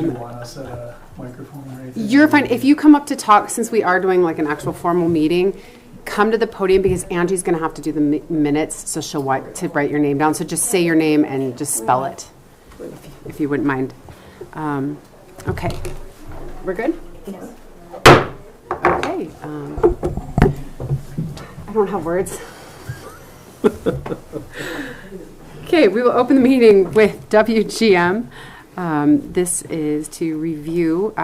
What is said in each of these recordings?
Do you want us at a microphone or anything? You're fine. If you come up to talk, since we are doing like an actual formal meeting, come to the podium because Angie's going to have to do the minutes, so she'll write your name down. So just say your name and just spell it, if you wouldn't mind. Okay. We're good? Yes. Okay. I don't have words. Okay, we will open the meeting with WGM. This is to review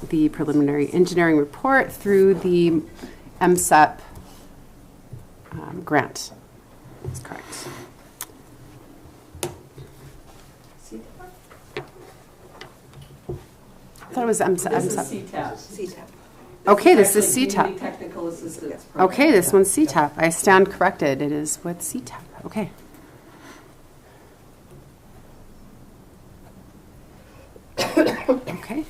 the preliminary engineering report through the MSEP grant. That's correct. I thought it was MSEP. This is CTAP. CTAP. Okay, this is CTAP. Community Technical Assistance Program. Okay, this one's CTAP. I stand corrected. It is with CTAP. Okay. Okay.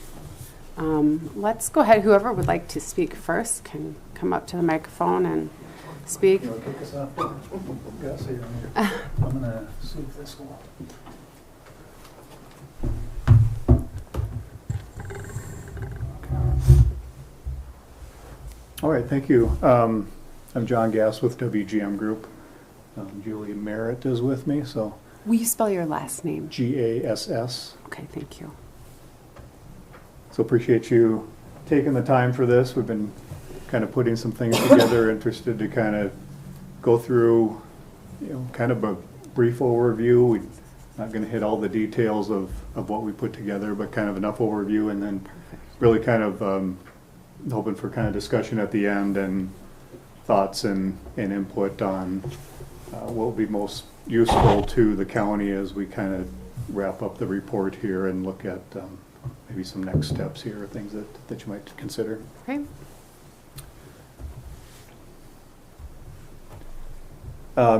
Let's go ahead. Whoever would like to speak first can come up to the microphone and speak. You want to kick us off? Gus, you're on here. I'm going to see if this will. All right, thank you. I'm John Gass with WGM Group. Julie Merritt is with me, so. Will you spell your last name? Gass. Okay, thank you. So appreciate you taking the time for this. We've been kind of putting some things together, interested to kind of go through, kind of a brief overview. We're not going to hit all the details of what we put together, but kind of enough overview, and then really kind of hoping for kind of discussion at the end and thoughts and input on what will be most useful to the county as we kind of wrap up the report here and look at maybe some next steps here, things that you might consider. Okay.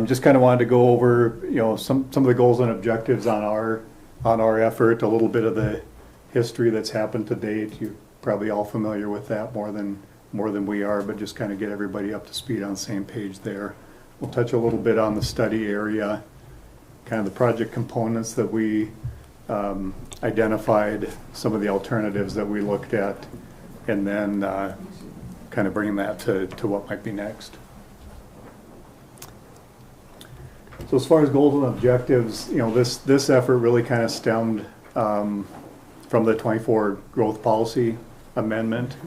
Just kind of wanted to go over, some of the goals and objectives on our effort, a little bit of the history that's happened to date. You're probably all familiar with that more than we are, but just kind of get everybody up to speed on the same page there. We'll touch a little bit on the study area, kind of the project components that we identified, some of the alternatives that we looked at, and then kind of bring that to what might be next. So as far as goals and objectives, this effort really kind of stemmed from the 24 growth policy amendment.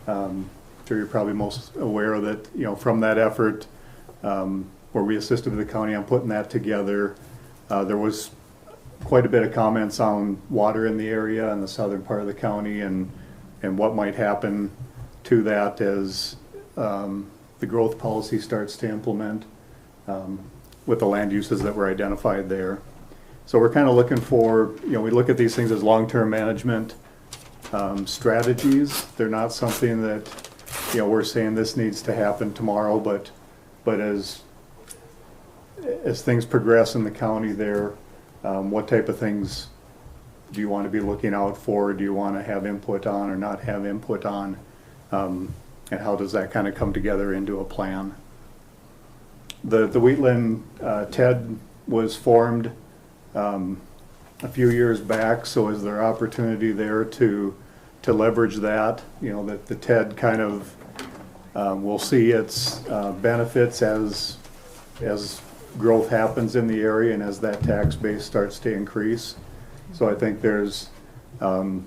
I'm sure you're probably most aware of that, from that effort where we assisted the county on putting that together. There was quite a bit of comments on water in the area in the southern part of the county and what might happen to that as the growth policy starts to implement with the land uses that were identified there. So we're kind of looking for, we look at these things as long-term management strategies. They're not something that, we're saying this needs to happen tomorrow, but as things progress in the county there, what type of things do you want to be looking out for? Do you want to have input on or not have input on? And how does that kind of come together into a plan? The Wheatland TED was formed a few years back, so is there opportunity there to leverage that? That the TED kind of will see its benefits as growth happens in the area and as that tax base starts to increase. So I think there's some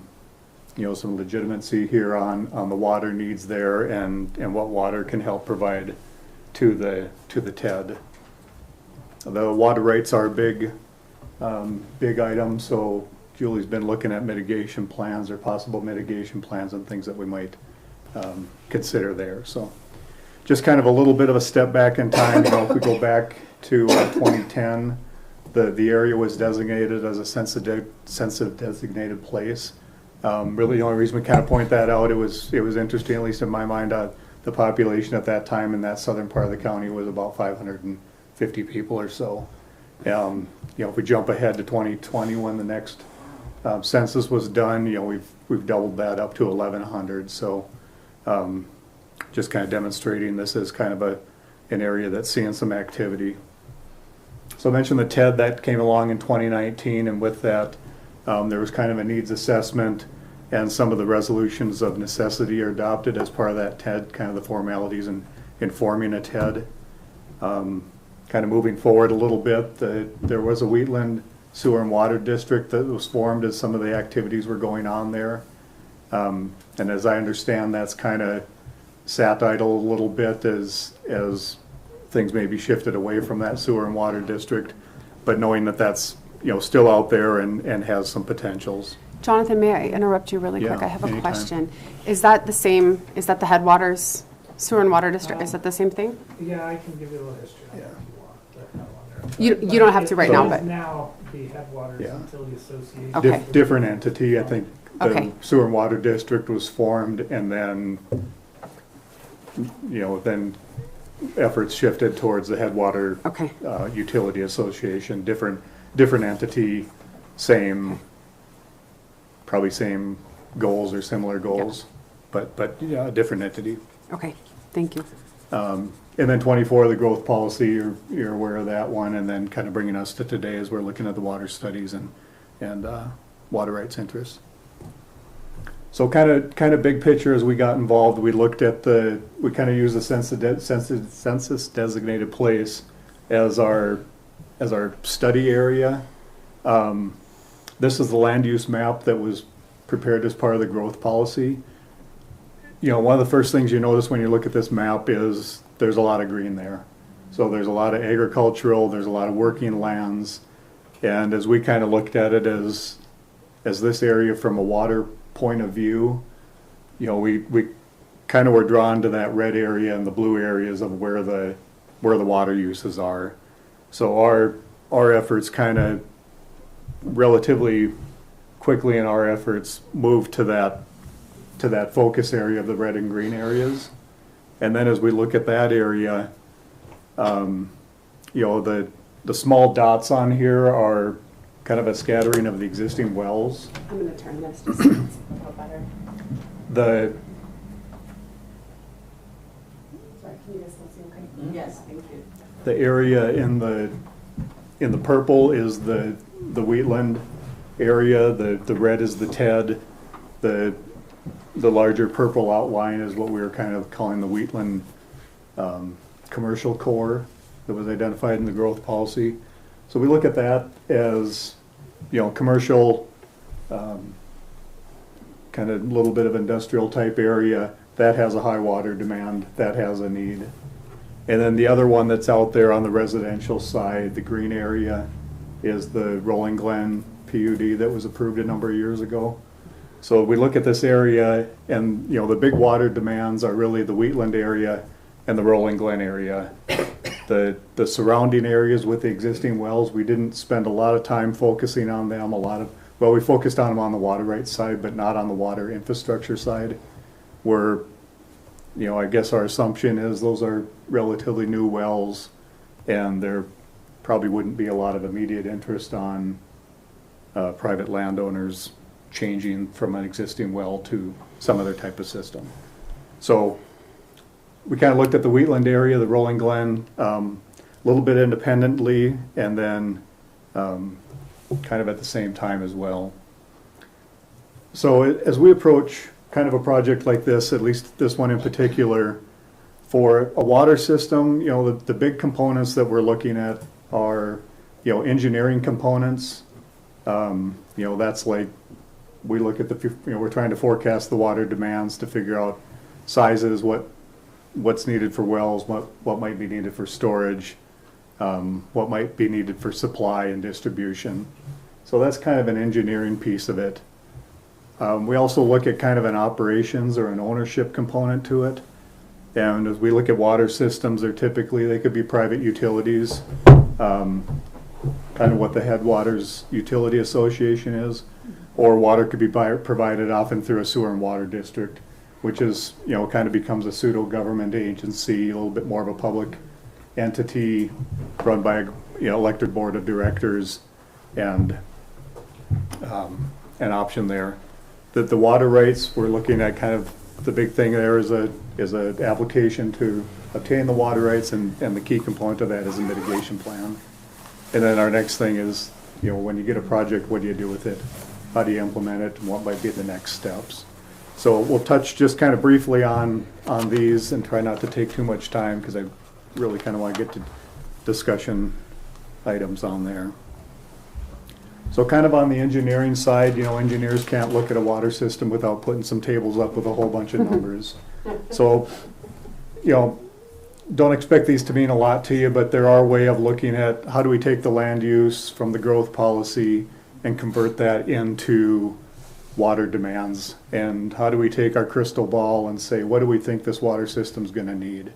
legitimacy here on the water needs there and what water can help provide to the TED. The water rights are a big item, so Julie's been looking at mitigation plans or possible mitigation plans and things that we might consider there. So just kind of a little bit of a step back in time. If we go back to 2010, the area was designated as a sensitive designated place. Really, the only reason we kind of point that out, it was interesting, at least in my mind, the population at that time in that southern part of the county was about 550 people or so. If we jump ahead to 2020, when the next census was done, we've doubled that up to 1,100. So just kind of demonstrating this as kind of an area that's seeing some activity. So I mentioned the TED that came along in 2019, and with that, There was kind of a needs assessment, and some of the resolutions of necessity are adopted as part of that TED, kind of the formalities in forming a TED. Kind of moving forward a little bit, there was a Wheatland Sewer and Water District that was formed as some of the activities were going on there. And as I understand, that's kind of sat idle a little bit as things may be shifted away from that sewer and water district, but knowing that that's, you know, still out there and has some potentials. Jonathan, may I interrupt you really quick? Yeah, I have a anytime. question. Is that the same, is that the Headwaters Sewer and Water District? Is that the same thing? Yeah, I can give you a little history on Yeah. that if you want. But not on there. You don't have to right now, It but, is now the Headwaters Yeah. Utility Association. Okay. Different entity, I think. The Okay. sewer and water district was formed, and then, you know, then efforts shifted towards the Headwater okay, Utility Association, different entity, same, probably same goals or similar goals, but yeah, a different entity. okay, thank you. And then 24, the growth policy, you're aware of that one, and then kind of bringing us to today as we're looking at the water studies and water rights interests. So kind of big picture as we got involved, we looked at we kind of used the census designated place as our study area. This is the land use map that was prepared as part of the growth policy. You know, one of the first things you notice when you look at this map is there's a lot of green there. So there's a lot of agricultural, there's a lot of working lands. And as we kind of looked at it as this area from a water point of view, you know, we kind of were drawn to that red area and the blue areas of where the water uses are. So our efforts kind of relatively quickly in our efforts moved to that focus area of the red and green areas. And then as we look at that area, you know, the small dots on here are kind of a scattering of the existing wells. I'm gonna turn this just so it's a little better. Sorry, can you guys still see okay? Yes, thank you. The area in the purple is the Wheatland area. The red is the TED. The larger purple outline is what we were kind of calling the Wheatland commercial core that was identified in the growth policy. So we look at that as, you know, commercial, kind of little bit of industrial type area that has a high water demand, that has a need. And then the other one that's out there on the residential side, the green area, is the Rolling Glen PUD that was approved a number of years ago. So we look at this area, and you know, the big water demands are really the Wheatland area and the Rolling Glen area. The surrounding areas with the existing wells, we didn't spend a lot of time focusing on them. Well, we focused on them on the water rights side, but not on the water infrastructure side. Where, you know, I guess our assumption is those are relatively new wells, and there probably wouldn't be a lot of immediate interest on private landowners changing from an existing well to some other type of system. So we kind of looked at the Wheatland area, the Rolling Glen, a little bit independently, and then kind of at the same time as well. So as we approach kind of a project like this, at least this one in particular, for a water system, you know, the big components that we're looking at are, you know, engineering components. You know, that's like, we look at we're trying to forecast the water demands to figure out sizes, what's needed for wells, what might be needed for storage, what might be needed for supply and distribution. So that's kind of an engineering piece of it. We also look at kind of an operations or an ownership component to it. And as we look at water systems, they could be private utilities, kind of what the Headwaters Utility Association is, or water could be provided often through a sewer and water district, which is, you know, kind of becomes a pseudo-government agency, a little bit more of a public entity run by a, you know, elected board of directors, and an option there. The water rights, we're looking at kind of the big thing there is a application to obtain the water rights, and the key component of that is a mitigation plan. And then our next thing is, you know, when you get a project, what do you do with it? how do you implement it, and what might be the next steps. So we'll touch just kind of briefly on these and try not to take too much time because I really kind of want to get to discussion items on there. So kind of on the engineering side, engineers can't look at a water system without putting some tables up with a whole bunch of numbers. So, don't expect these to mean a lot to you, but there are a way of looking at how do we take the land use from the growth policy and convert that into water demands, and how do we take our crystal ball and say, what do we think this water system's going to need?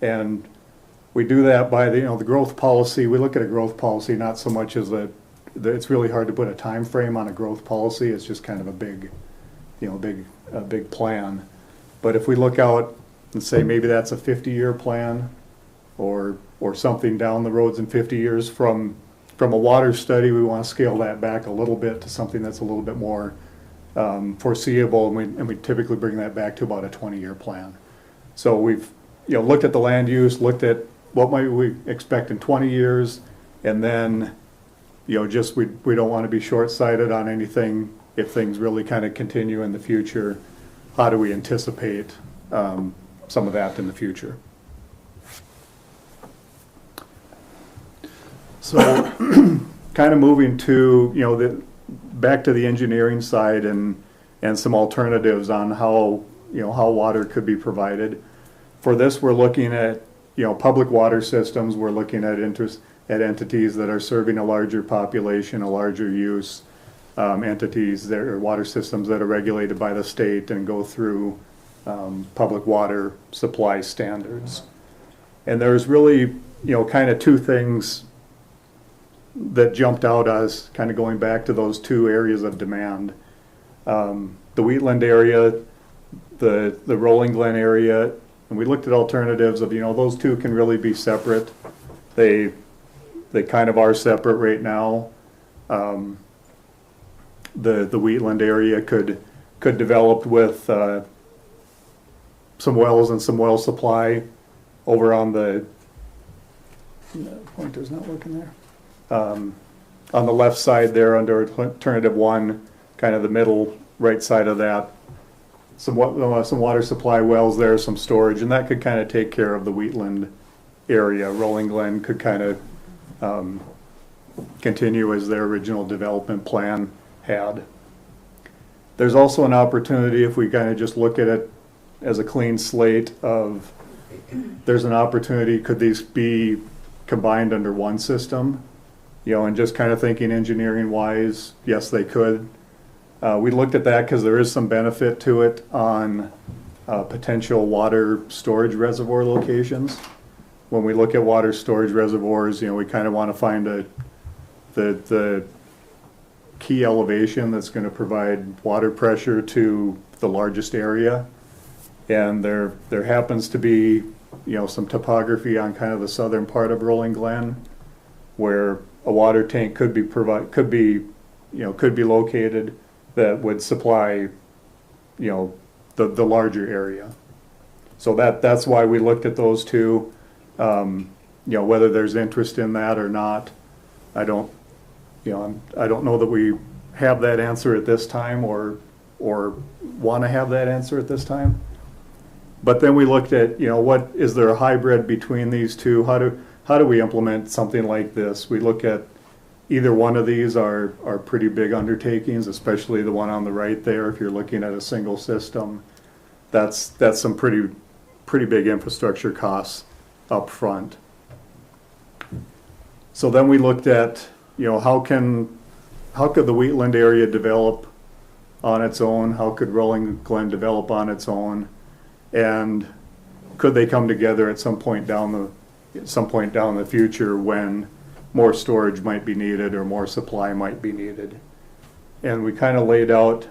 And we do that by the growth policy. We look at a growth policy not so much as it's really hard to put a time frame on a growth policy. It's just kind of a big plan. But if we look out and say maybe that's a 50-year plan, or something down the roads in 50 years from a water study, we want to scale that back a little bit to something that's a little bit more foreseeable, and we typically bring that back to about a 20-year plan. So we've looked at the land use, looked at what might we expect in 20 years, and then just we don't want to be short-sighted on anything. If things really kind of continue in the future, how do we anticipate some of that in the future? So kind of moving to back to the engineering side and some alternatives on how water could be provided. For this, we're looking at public water systems. We're looking at entities that are serving a larger population, a larger use, entities that are water systems that are regulated by the state and go through public water supply standards. And there's really kind of two things that jumped out as kind of going back to those two areas of demand. The Wheatland area, the Rolling Glen area, and we looked at alternatives of, those two can really be separate. They kind of are separate right now. The Wheatland area could develop with some wells and some well supply over on the pointer's not working there. On the left side there under alternative one, kind of the middle right side of that, some water supply wells there, some storage, and that could kind of take care of the Wheatland area. Rolling Glen could kind of continue as their original development plan had. There's also an opportunity, if we kind of just look at it as a clean slate, of there's an opportunity, could these be combined under one system? And just kind of thinking engineering wise, yes, they could. We looked at that because there is some benefit to it on potential water storage reservoir locations. When we look at water storage reservoirs, we kind of want to find the key elevation that's going to provide water pressure to the largest area. And there happens to be, some topography on kind of the southern part of Rolling Glen where a water tank could be located that would supply, the larger area. So that's why we looked at those two. Whether there's interest in that or not, I don't know that we have that answer at this time or want to have that answer at this time. But then we looked at, what is there a hybrid between these two? How do we implement something like this? We look at either one of these are pretty big undertakings, especially the one on the right there. If you're looking at a single system, that's some pretty big infrastructure costs up front. So then we looked at, how could the Wheatland area develop on its own? How could Rolling Glen develop on its own? And could they come together at some point down the future when more storage might be needed or more supply might be needed? And we kind of laid out,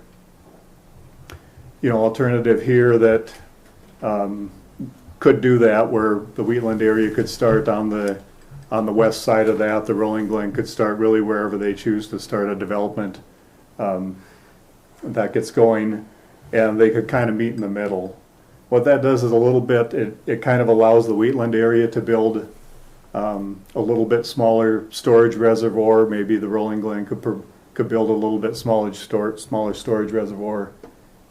alternative here that could do that, where the Wheatland area could start on the west side of that. The Rolling Glen could start really wherever they choose to start a development that gets going, and they could kind of meet in the middle. What that does is a little bit, it kind of allows the Wheatland area to build a little bit smaller storage reservoir. Maybe the Rolling Glen could could build a little bit smaller storage reservoir.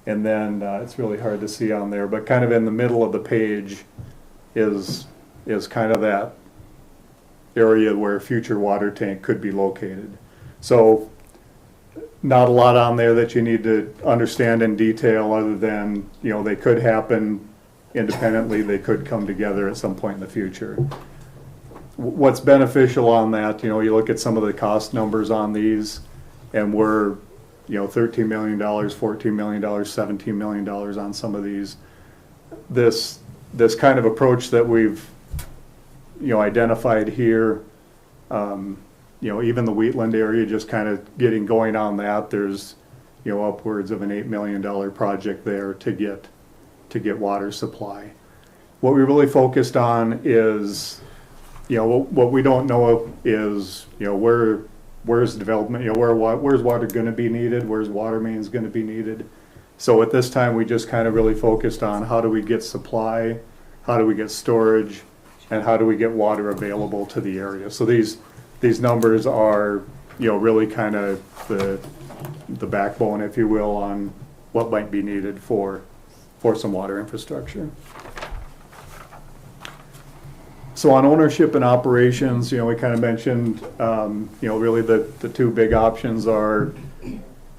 And then it's really hard to see on there, but kind of in the middle of the page is kind of that area where a future water tank could be located. So not a lot on there that you need to understand in detail, other than, you know, they could happen independently, they could come together at some point in the future. What's beneficial on that, you know, you look at some of the cost numbers on these, and we're, you know, $13 million, $14 million, $17 million on some of these. This kind of approach that we've, you know, identified here, you know, even the Wheatland area, just kind of getting going on that, there's, you know, upwards of an $8 million project there to get water supply. What we really focused on is, you know, what we don't know is, you know, where's development, you know, where's water going to be needed, where's water mains going to be needed. So at this time, we just kind of really focused on how do we get supply, how do we get storage, and how do we get water available to the area. So these numbers are, you know, really kind of the backbone, if you will, on what might be needed for some water infrastructure. So on ownership and operations, you know, we kind of mentioned, you know, really the two big options are,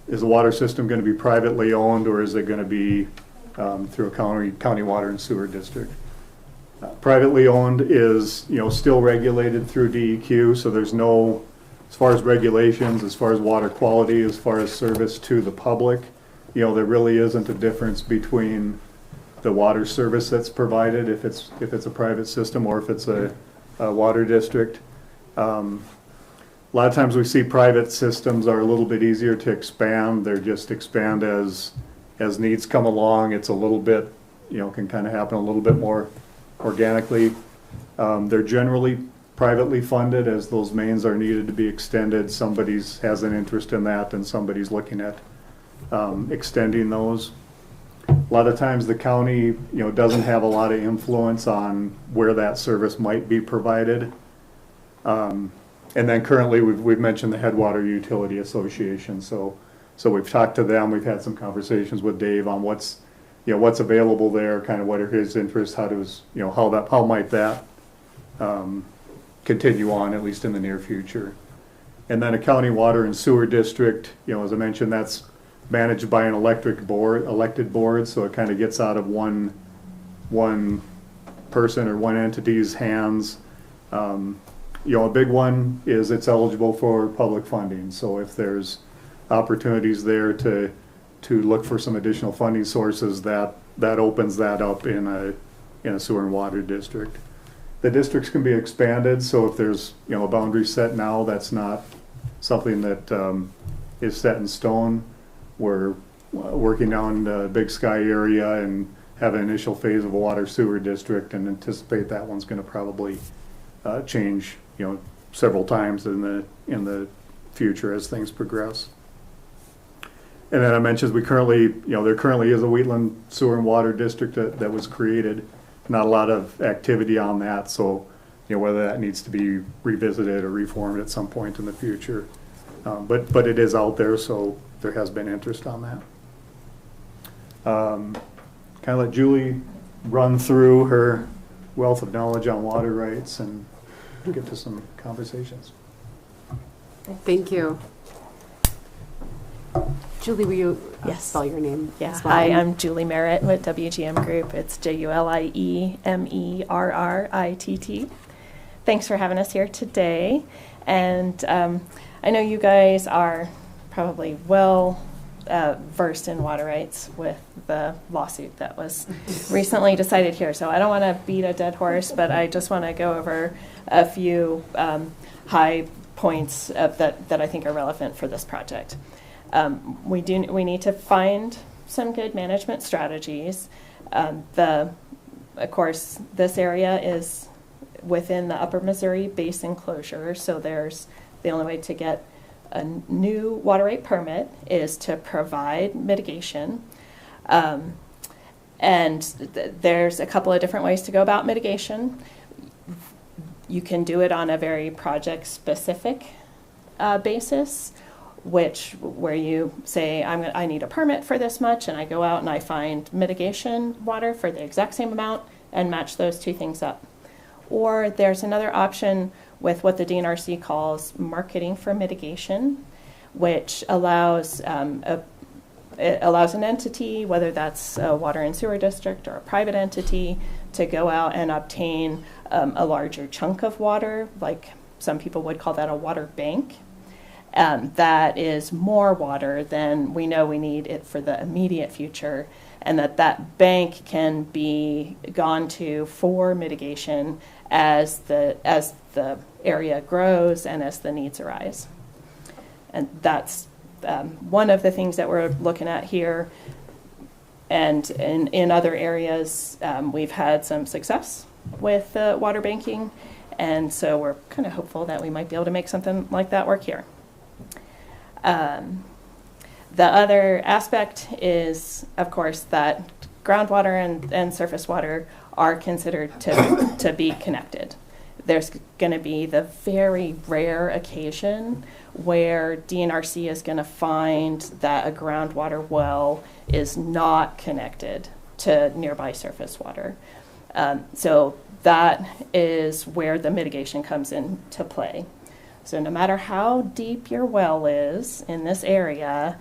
is the water system going to be privately owned, or is it going to be through a county water and sewer district? Privately owned is, you know, still regulated through DEQ, so there's no, as far as regulations, as far as water quality, as far as service to the public, you know, there really isn't a difference between the water service that's provided, if it's a private system or if it's a water district. A lot of times we see private systems are a little bit easier to expand. They're just expand as needs come along. It's a little bit, you know, can kind of happen a little bit more organically. They're generally privately funded as those mains are needed to be extended. Somebody's has an interest in that, and somebody's looking at extending those. A lot of times the county, you know, doesn't have a lot of influence on where that service might be provided. And then currently we've mentioned the Headwater Utility Association. So we've talked to them. We've had some conversations with Dave on what's available there, kind of what are his interests, how might that continue on, at least in the near future. And then a county water and sewer district, you know, as I mentioned, that's managed by an elected board, so it kind of gets out of one person or one entity's hands. You know, a big one is it's eligible for public funding. So if there's opportunities there to look for some additional funding sources, that opens that up in a sewer and water district. The districts can be expanded, so if there's, you know, a boundary set now, that's not something that is set in stone. We're working down the Big Sky area and have an initial phase of a water sewer district, and anticipate that one's going to probably change, you know, several times in the future as things progress. And then I mentioned there currently is a Wheatland Sewer and Water District that was created. Not a lot of activity on that, so, you know, whether that needs to be revisited or reformed at some point in the future. But it is out there, so there has been interest on that. Kind of let Julie run through her wealth of knowledge on water rights and get to some conversations. Thank you. Julie, will you spell your name? Yeah, as well? hi, I'm Julie Merritt with WGM Group. It's JULIEMERRITT. Thanks for having us here today. And I know you guys are probably well versed in water rights with the lawsuit that was recently decided here. So I don't want to beat a dead horse, but I just want to go over a few high points that I think are relevant for this project. We need to find some good management strategies. Of course, this area is within the Upper Missouri Basin closure, so the only way to get a new water right permit is to provide mitigation. And there's a couple of different ways to go about mitigation. You can do it on a very project-specific basis, where you say, I need a permit for this much, and I go out and I find mitigation water for the exact same amount and match those two things up. Or there's another option with what the DNRC calls marketing for mitigation, which allows it allows an entity, whether that's a water and sewer district or a private entity, to go out and obtain a larger chunk of water, like some people would call that a water bank, that is more water than we know we need it for the immediate future, and that bank can be gone to for mitigation as the area grows and as the needs arise. And that's one of the things that we're looking at here. And in other areas, we've had some success with water banking, and so we're kind of hopeful that we might be able to make something like that work here. The other aspect is, of course, that groundwater and surface water are considered to be connected. There's going to be the very rare occasion where DNRC is going to find that a groundwater well is not connected to nearby surface water. So that is where the mitigation comes into play. So no matter how deep your well is in this area,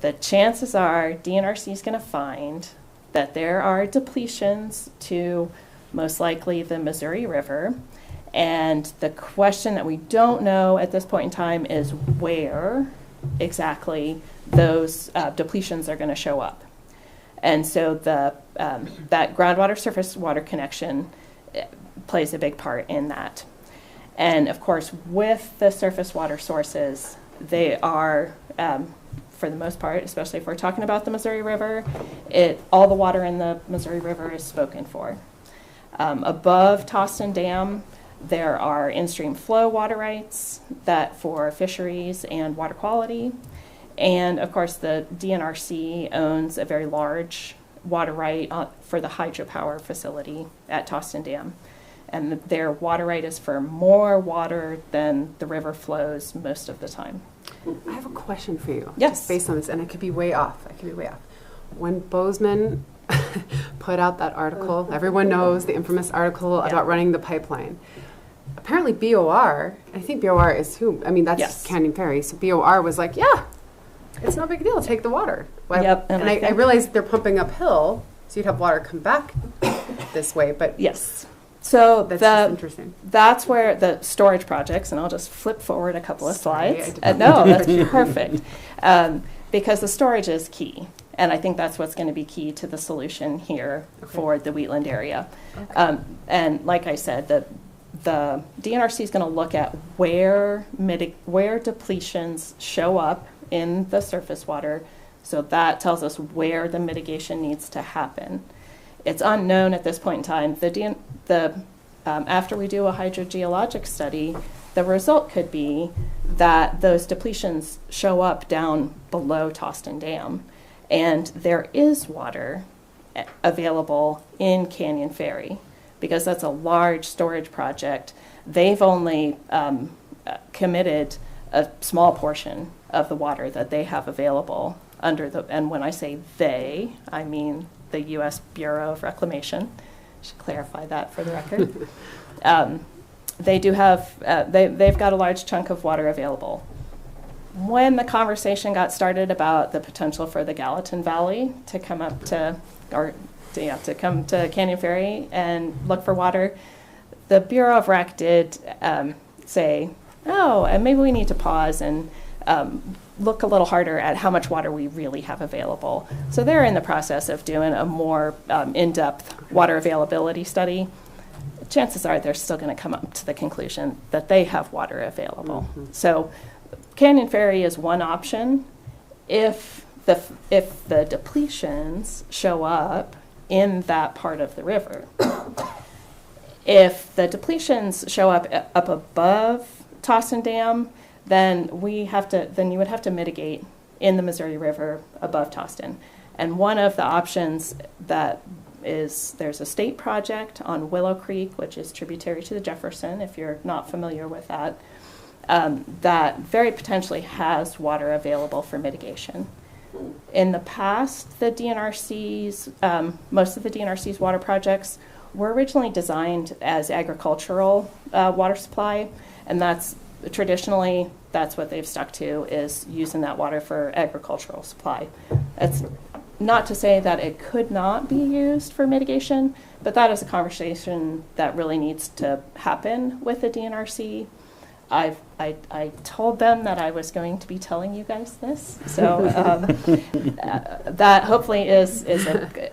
the chances are DNRC is going to find that there are depletions to most likely the Missouri River. And the question that we don't know at this point in time is where exactly those depletions are going to show up. And so that groundwater surface water connection plays a big part in that. And of course, with the surface water sources, they are, for the most part, especially if we're talking about the Missouri River, all the water in the Missouri River is spoken for. Above Toston Dam, there are in-stream flow water rights that for fisheries and water quality. And of course, the DNRC owns a very large water right for the hydropower facility at Toston Dam. And their water right is for more water than the river flows most of the time. I have a question for you. Yes. Just based on this, and I could be way off. When Bozeman put out that article, everyone knows the infamous article about running the pipeline. Apparently BOR, I think BOR is who? I mean, that's Yes. Canyon Ferry. So BOR was like, yeah, it's no big deal. Take the water. Well, Yep, And and I I think- realized they're pumping uphill, so you'd have water come back this way. But Yes. So that's just interesting. that's where the storage projects, and I'll just flip forward a couple of Sorry, slides. I didn't No, mean to that's do that. perfect. Because the storage is key. And I think that's what's going to be key to the solution here for the Wheatland area. And like I said, the DNRC is going to look at where depletions show up in the surface water. So that tells us where the mitigation needs to happen. It's unknown at this point in time. After we do a hydrogeologic study, the result could be that those depletions show up down below Toston Dam, and there is water available in Canyon Ferry because that's a large storage project. They've only committed a small portion of the water that they have available and when I say they, I mean the U.S. Bureau of Reclamation. I should clarify that for the record. They do have, they've got a large chunk of water available. When the conversation got started about the potential for the Gallatin Valley to come up to come to Canyon Ferry and look for water, the Bureau of Rec did say, oh, and maybe we need to pause and look a little harder at how much water we really have available. So they're in the process of doing a more in-depth water availability study. Chances are they're still going to come up to the conclusion that they have water available. Mm-hmm. So Canyon Ferry is one option if the depletions show up in that part of the river. If the depletions show up above Toston Dam, then you would have to mitigate in the Missouri River above Toston. And one of the options that is, there's a state project on Willow Creek, which is tributary to the Jefferson, if you're not familiar with that. that very potentially has water available for mitigation. In the past, the DNRC's, most of the DNRC's water projects were originally designed as agricultural water supply, and that's traditionally, that's what they've stuck to, is using that water for agricultural supply. That's not to say that it could not be used for mitigation, but that is a conversation that really needs to happen with the DNRC. I told them that I was going to be telling you guys this, so that hopefully is a,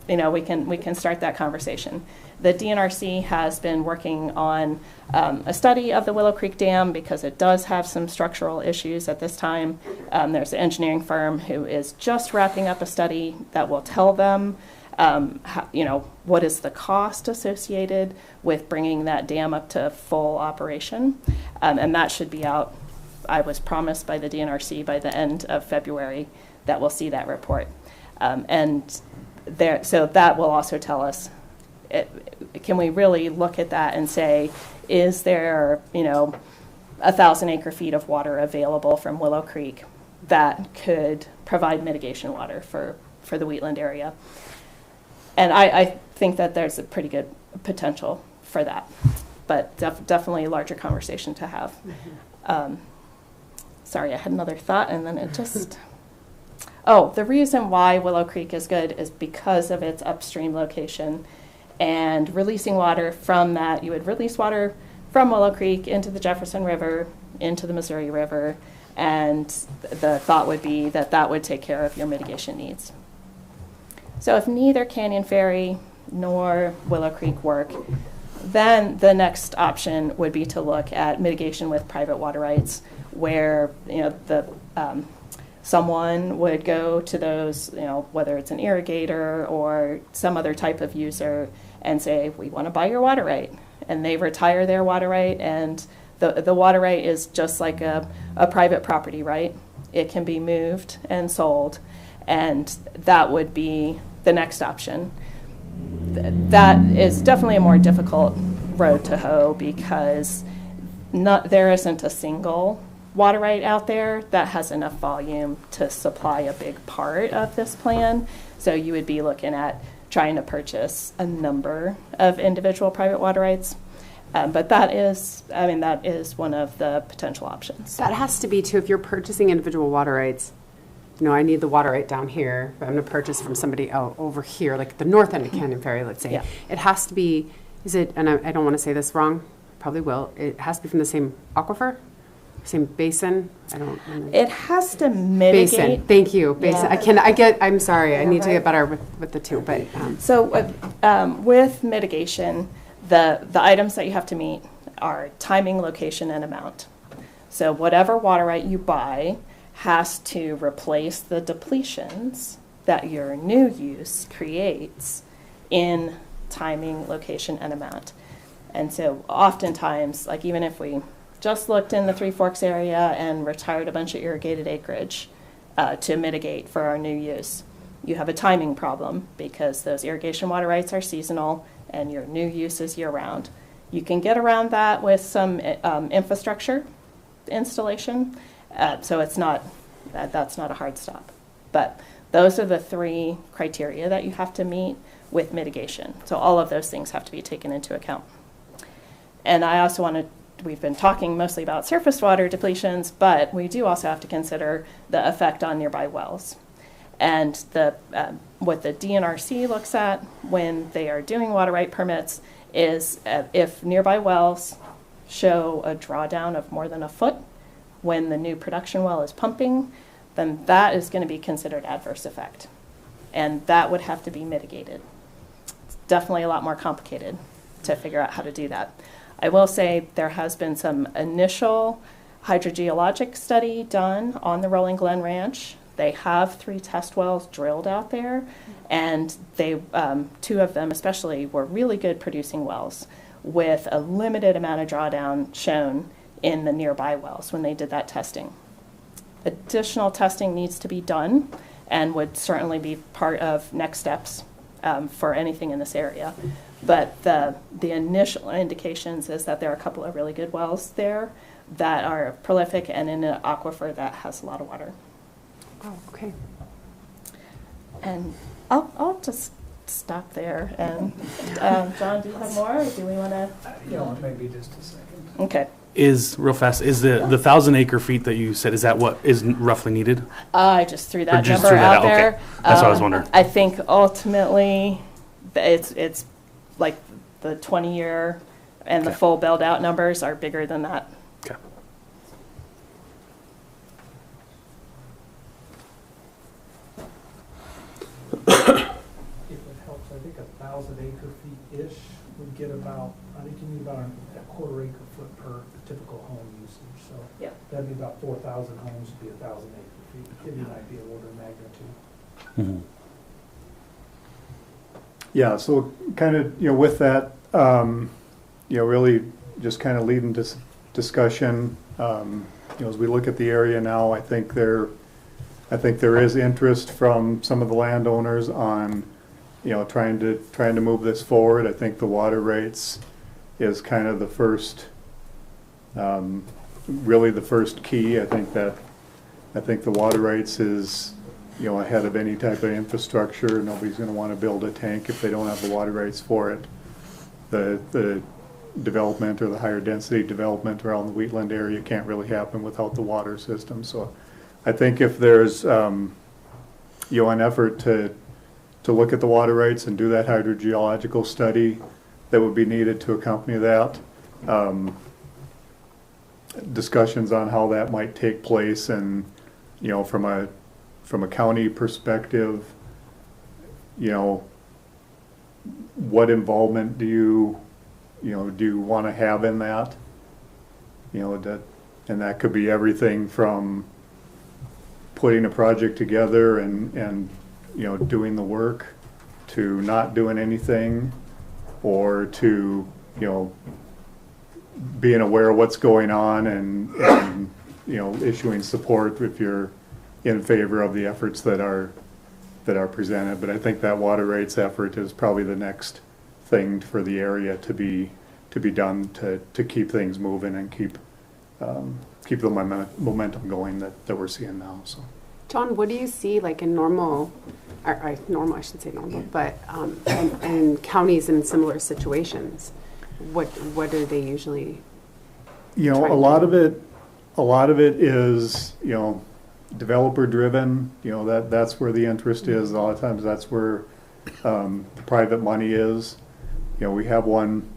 we can start that conversation. The DNRC has been working on a study of the Willow Creek Dam because it does have some structural issues at this time. There's an engineering firm who is just wrapping up a study that will tell them what is the cost associated with bringing that dam up to full operation. And that should be out, I was promised by the DNRC by the end of February that we'll see that report. So that will also tell us, can we really look at that and say, is there, 1,000 acre feet of water available from Willow Creek that could provide mitigation water for the Wheatland area? And I think that there's a pretty good potential for that, but definitely a larger conversation to have. Sorry, I had another thought and then it just... Oh, the reason why Willow Creek is good is because of its upstream location and releasing water from that. You would release water from Willow Creek into the Jefferson River, into the Missouri River, and the thought would be that that would take care of your mitigation needs. So if neither Canyon Ferry nor Willow Creek work, then the next option would be to look at mitigation with private water rights, where someone would go to those, whether it's an irrigator or some other type of user, and say, we want to buy your water right. And they retire their water right, and the water right is just like a private property right. It can be moved and sold, and that would be the next option. That is definitely a more difficult road to hoe because there isn't a single water right out there that has enough volume to supply a big part of this plan. So you would be looking at trying to purchase a number of individual private water rights. But that is one of the potential options. That has to be too, if you're purchasing individual water rights, I need the water right down here, but I'm going to purchase from somebody over here, like the north end of Canyon Ferry, let's say. Yeah. It has to be, and I don't want to say this wrong, probably will, it has to be from the same aquifer? Same basin? I don't know. It has to mitigate. Basin, thank you, basin. Yeah. I'm sorry, I need to get better with the two, but. So with mitigation, the items that you have to meet are timing, location, and amount. So whatever water right you buy has to replace the depletions that your new use creates in timing, location, and amount. And so oftentimes, like even if we just looked in the Three Forks area and retired a bunch of irrigated acreage to mitigate for our new use, you have a timing problem because those irrigation water rights are seasonal and your new use is year-round. You can get around that with some infrastructure installation, so that's not a hard stop. But those are the three criteria that you have to meet with mitigation. So all of those things have to be taken into account. And I also we've been talking mostly about surface water depletions, but we do also have to consider the effect on nearby wells. And what the DNRC looks at when they are doing water right permits is if nearby wells show a drawdown of more than a foot when the new production well is pumping, then that is going to be considered adverse effect. And that would have to be mitigated. It's definitely a lot more complicated to figure out how to do that. I will say there has been some initial hydrogeologic study done on the Rolling Glen Ranch. They have 3 test wells drilled out there, and they 2 of them especially were really good producing wells with a limited amount of drawdown shown in the nearby wells when they did that testing. Additional testing needs to be done and would certainly be part of next steps for anything in this area. But the initial indications is that there are a couple of really good wells there that are prolific and in an aquifer that has a lot of water. Oh, okay. And I'll just stop there. And John, do you have more, or do we want to? You know, maybe just a second. Okay. Is real fast, is the 1,000 acre feet that you said, is that what is roughly needed? I just threw that just number threw that out out, okay. there. That's what I was wondering. I think ultimately it's like the 20-year and the Okay. full build out numbers are bigger than that. Okay. If it helps, I think 1,000 acre feet-ish would get about, I think you need about a quarter acre foot per typical home usage. So Yeah. that'd be about 4,000 homes would be 1,000 acre feet. Give you an idea of order of magnitude. Mhm. Yeah, so kind of, with that, really just kind of leading to discussion, as we look at the area now, I think there is interest from some of the landowners on, trying to move this forward. I think the water rates is kind of the first, really the first key. I think the water rights is, ahead of any type of infrastructure. Nobody's going to want to build a tank if they don't have the water rights for it. The development or the higher density development around the Wheatland area can't really happen without the water system. So I think if there's, an effort to look at the water rights and do that hydrogeological study that would be needed to accompany that, discussions on how that might take place, and from a county perspective, what involvement do you want to have in that? And that could be everything from putting a project together and doing the work, to not doing anything, or to being aware of what's going on and issuing support if you're in favor of the efforts that are presented. But I think that water rights effort is probably the next thing for the area to be done to keep things moving and keep the momentum going that we're seeing now. So, John, what do you see like in normal, I should say normal, but in counties in similar situations? What are they usually? a lot of it is developer driven. That's where the interest is. A lot of times that's where the private money is. We have one.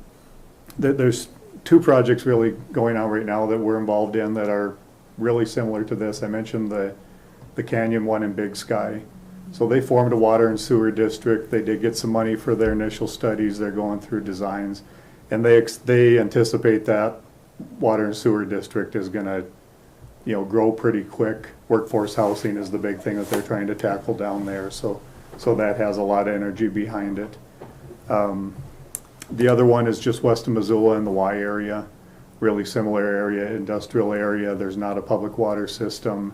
There's two projects really going on right now that we're involved in that are really similar to this. I mentioned the Canyon one in Big Sky. So they formed a water and sewer district. They did get some money for their initial studies. They're going through designs, and they anticipate that water and sewer district is going to grow pretty quick. Workforce housing is the big thing that they're trying to tackle down there. So that has a lot of energy behind it. The other one is just west of Missoula in the Y area, really similar area, industrial area. There's not a public water system.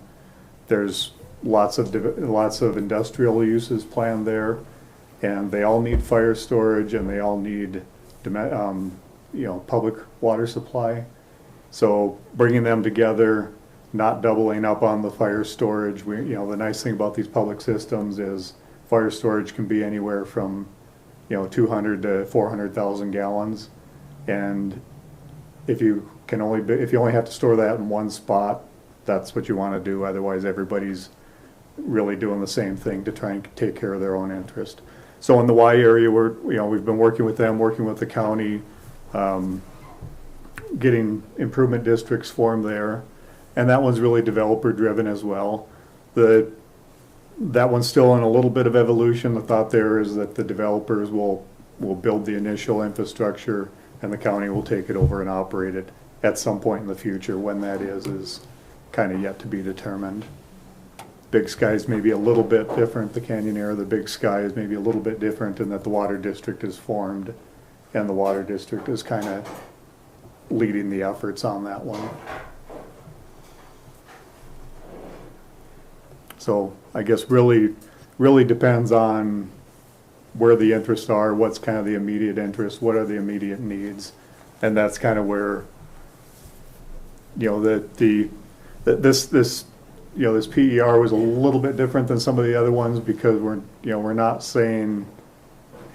There's lots of industrial uses planned there, and they all need fire storage, and they all need public water supply. So bringing them together, not doubling up on the fire storage. The nice thing about these public systems is fire storage can be anywhere from 200 to 400,000 gallons, and if you only have to store that in one spot, that's what you want to do. Otherwise, everybody's really doing the same thing to try and take care of their own interest. So in the Y area, we've been working with them, working with the county, getting improvement districts formed there, and that one's really developer driven as well. That one's still in a little bit of evolution. The thought there is that the developers will build the initial infrastructure, and the county will take it over and operate it at some point in the future. When that is kind of yet to be determined. Big Sky is maybe a little bit different. The Canyon area, the Big Sky is maybe a little bit different in that the water district is formed, and the water district is kind of leading the efforts on that one. So I guess really depends on where the interests are, what's kind of the immediate interest, what are the immediate needs, and that's kind of where you know, this PER was a little bit different than some of the other ones because we're not saying,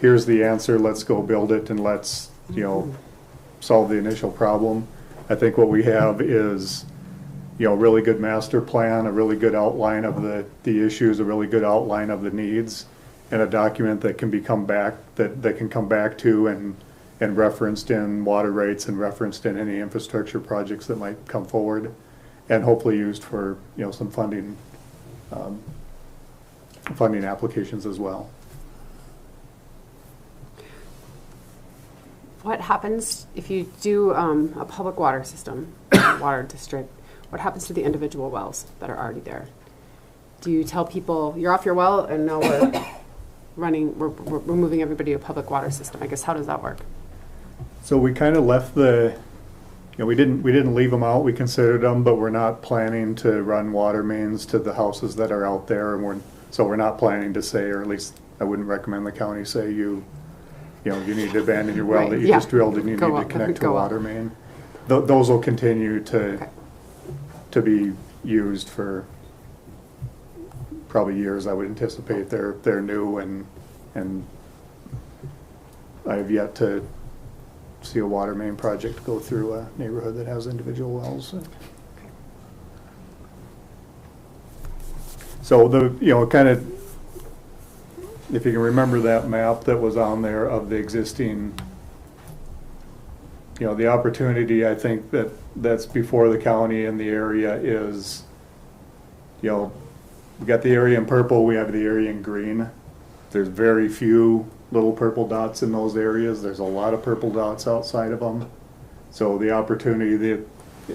here's the answer, let's go build it and let's, solve the initial problem. I think what we have is, a really good master plan, a really good outline of the issues, a really good outline of the needs, and a document that can come back to and referenced in water rates and referenced in any infrastructure projects that might come forward, and hopefully used for some funding applications as well. What happens if you do a public water system, water district? What happens to the individual wells that are already there? Do you tell people you're off your well and now we're moving everybody to a public water system? I guess, how does that work? So we kind of left we didn't leave them out. We considered them, but we're not planning to run water mains to the houses that are out there, and we're not planning to say, or at least I wouldn't recommend the county say you need to abandon your well Right, that you yeah. just drilled and you Go need to up, connect to go a up. water main. Those will continue Okay. to be used for probably years. I would anticipate they're new and I have yet to see a water main project go through a neighborhood that has individual wells. So if you can remember that map that was on there of the existing, the opportunity, I think that's before the county in the area is, we got the area in purple, we have the area in green. There's very few little purple dots in those areas. There's a lot of purple dots outside of them. So the opportunity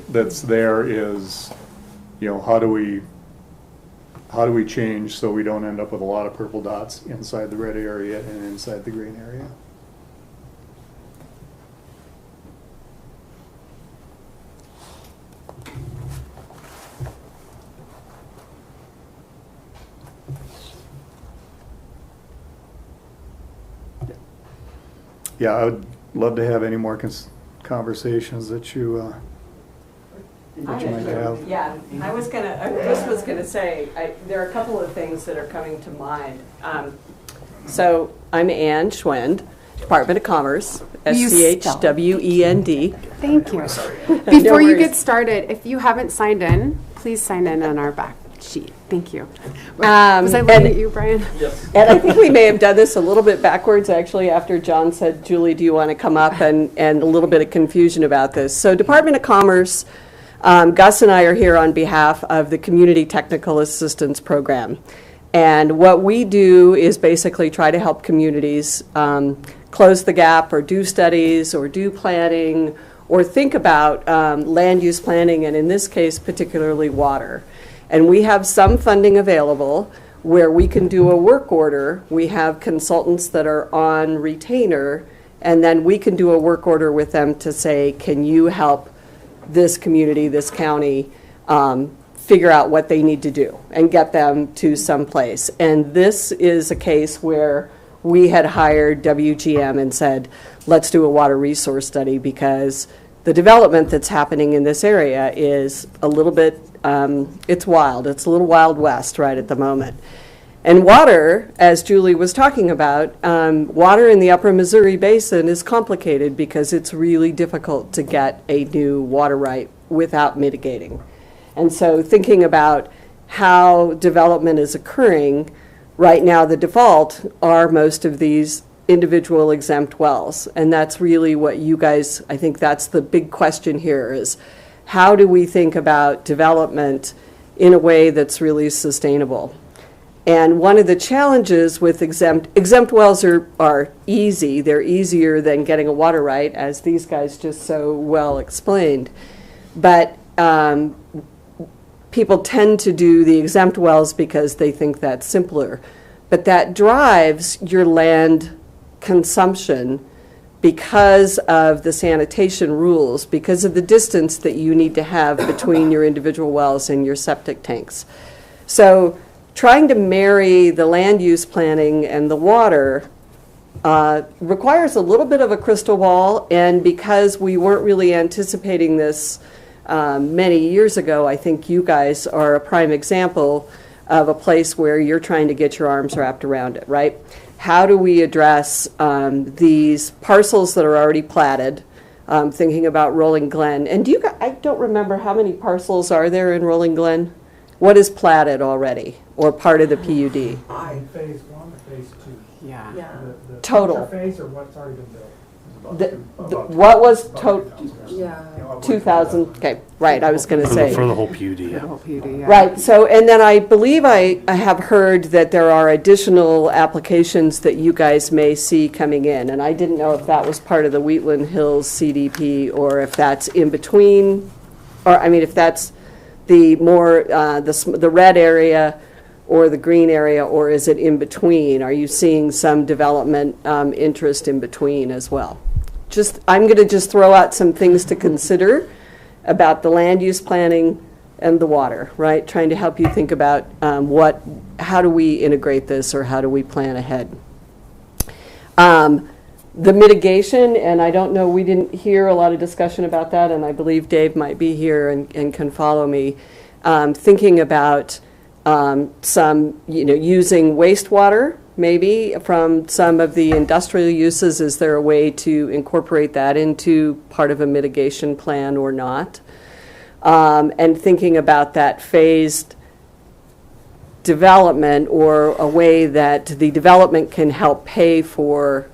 that's there is, how do we change so we don't end up with a lot of purple dots inside the red area and inside the green area? Yeah, I would love to have any more conversations that you might have. Yeah, I was gonna say, there are a couple of things that are coming to mind. So I'm Ann Schwend, Department of Commerce, You spell it. SCHWEND. Thank you. No Before you worries. get started, if you haven't signed in, please sign in on our back sheet. Thank you. Was I looking and- at you, Brian? And I think we may have done this a little bit backwards, actually, after John said, Julie, do you want to come up? And a little bit of confusion about this. So Department of Commerce, Gus and I are here on behalf of the Community Technical Assistance Program. And what we do is basically try to help communities close the gap or do studies or do planning or think about land use planning, and in this case, particularly water. And we have some funding available where we can do a work order. We have consultants that are on retainer, and then we can do a work order with them to say, can you help this community, this county, figure out what they need to do and get them to some place. And this is a case where we had hired WGM and said, let's do a water resource study because the development that's happening in this area is a little bit, it's wild. It's a little Wild West right at the moment. And water, as Julie was talking about, water in the upper Missouri Basin is complicated because it's really difficult to get a new water right without mitigating. And so thinking about how development is occurring, right now the default are most of these individual exempt wells. And that's really what you guys, I think that's the big question here is, how do we think about development in a way that's really sustainable? And one of the challenges with exempt wells are easy. They're easier than getting a water right, as these guys just so well explained. But people tend to do the exempt wells because they think that's simpler. But that drives your land consumption because of the sanitation rules, because of the distance that you need to have between your individual wells and your septic tanks. So trying to marry the land use planning and the water requires a little bit of a crystal ball, and because we weren't really anticipating this many years ago, I think you guys are a prime example of a place where you're trying to get your arms wrapped around it, right? How do we address these parcels that are already platted, thinking about Rolling Glen? And I don't remember how many parcels are there in Rolling Glen? What is platted already, or part of the PUD? In phase 1 or phase 2? Yeah. The Total. future phase or what's already been built? What was total? Yeah. 2,000, okay, right, I was going to say. For the whole PUD, The yeah. whole PUD, yeah. Right, so, and then I believe I have heard that there are additional applications that you guys may see coming in, and I didn't know if that was part of the Wheatland Hills CDP, or if that's in between, or, I mean, if that's the more, the red area or the green area, or is it in between? Are you seeing some development interest in between as well? I'm going to just throw out some things to consider about the land use planning and the water, right? Trying to help you think about how do we integrate this, or how do we plan ahead? The mitigation, and I don't know, we didn't hear a lot of discussion about that, and I believe Dave might be here and can follow me. Thinking about some, using wastewater, maybe from some of the industrial uses. Is there a way to incorporate that into part of a mitigation plan or not? And thinking about that phased development, or a way that the development can help pay for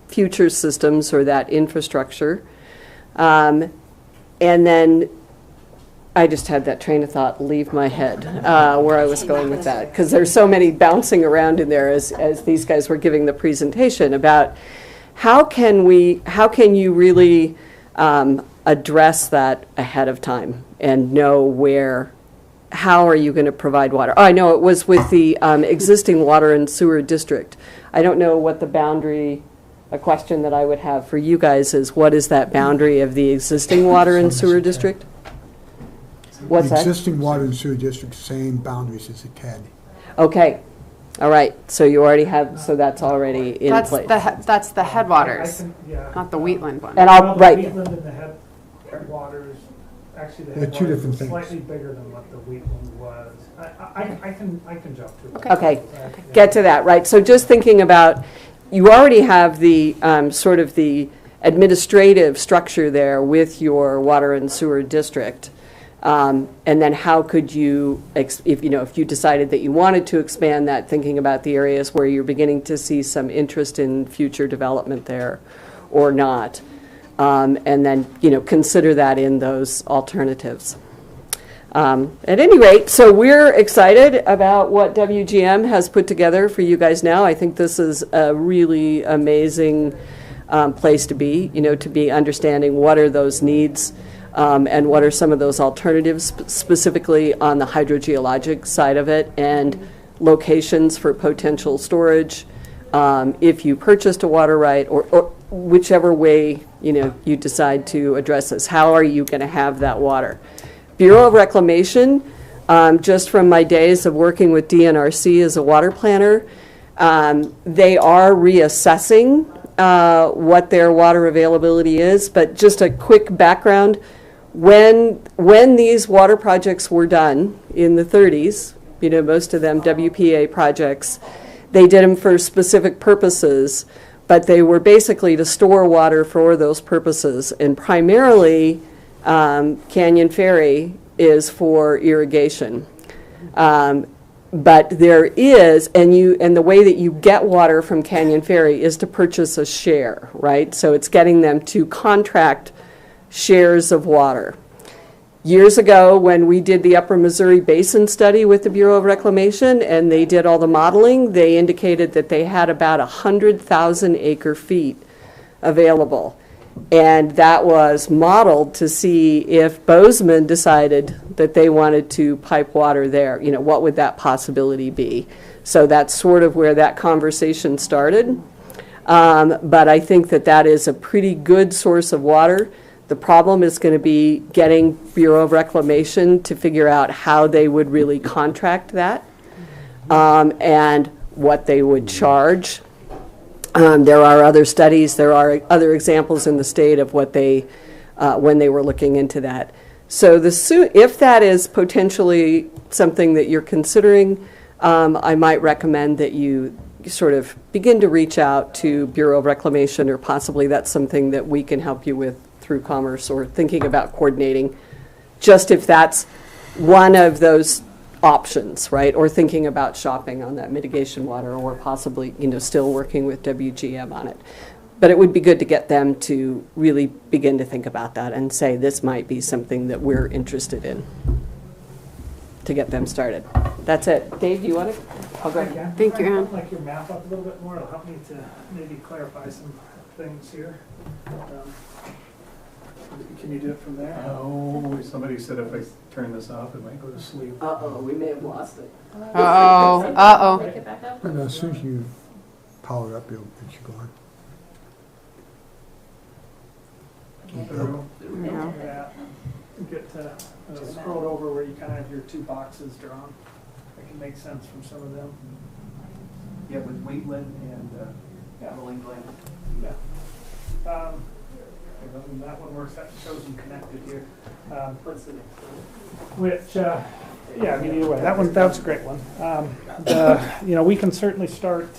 future systems or that infrastructure. And then I just had that train of thought leave my head, where I was going with that, because there's so many bouncing around in there as these guys were giving the presentation about how can you really address that ahead of time and know how are you going to provide water? Oh, I know it was with the existing water and sewer district. I don't know what the boundary. A question that I would have for you guys is, what is that boundary of the existing water and sewer district? What's The that? existing water and sewer district, same boundaries as it had. Okay, all right, so you already have, so that's already in That's place. that's the headwaters, I can- yeah. not the Wheatland one. And Well, the right, Wheatland and the headwaters, actually the They're two headwaters different are things. slightly bigger than what the Wheatland was. I can jump to it. okay, Yeah. get to that, right. So just thinking about, you already have the sort of the administrative structure there with your water and sewer district. And then how could you, if you decided that you wanted to expand that, thinking about the areas where you're beginning to see some interest in future development there or not. And then, consider that in those alternatives. At any rate, so we're excited about what WGM has put together for you guys now. I think this is a really amazing place to be, to be understanding what are those needs. And what are some of those alternatives, specifically on the hydrogeologic side of it, and locations for potential storage, if you purchased a water right, or whichever way you decide to address this. How are you going to have that water? Bureau of Reclamation, just from my days of working with DNRC as a water planner, they are reassessing what their water availability is. But just a quick background. When these water projects were done in the 30s, most of them WPA projects, they did them for specific purposes, but they were basically to store water for those purposes. And primarily, Canyon Ferry is for irrigation. But there is, and the way that you get water from Canyon Ferry is to purchase a share, right? So it's getting them to contract shares of water. Years ago, when we did the Upper Missouri Basin study with the Bureau of Reclamation, and they did all the modeling, they indicated that they had about 100,000 acre-feet available. And that was modeled to see if Bozeman decided that they wanted to pipe water there, what would that possibility be? So that's sort of where that conversation started. But I think that is a pretty good source of water. The problem is going to be getting Bureau of Reclamation to figure out how they would really contract that, and what they would charge. There are other studies, there are other examples in the state of what they, when they were looking into that. So if that is potentially something that you're considering, I might recommend that you sort of begin to reach out to Bureau of Reclamation, or possibly that's something that we can help you with through Commerce, or thinking about coordinating, just if that's one of those options, right? Or thinking about shopping on that mitigation water, or possibly, still working with WGM on it. But it would be good to get them to really begin to think about that and say, this might be something that we're interested in, to get them started. That's it. Dave, do you want to? Oh, go ahead. Thank you, Ann. I'd like your map up a little bit more. It'll help me to maybe clarify some things here. Can you do it from there? Oh, somebody said if I turn this off, it might Go to sleep. Uh-oh, we may have lost it. Uh-oh, uh-oh. Pick it back up. But as soon as you power up, it should go on. Through. Yeah. Yeah. Get scrolled over where you kind of have your two boxes drawn. That can make sense from some of them. Yeah, with Wheatland and Yeah. Rolling Glen. Yeah. That one works. That shows you connected here. What's the next one? Which, yeah, I mean, either way, that's a great one. We can certainly start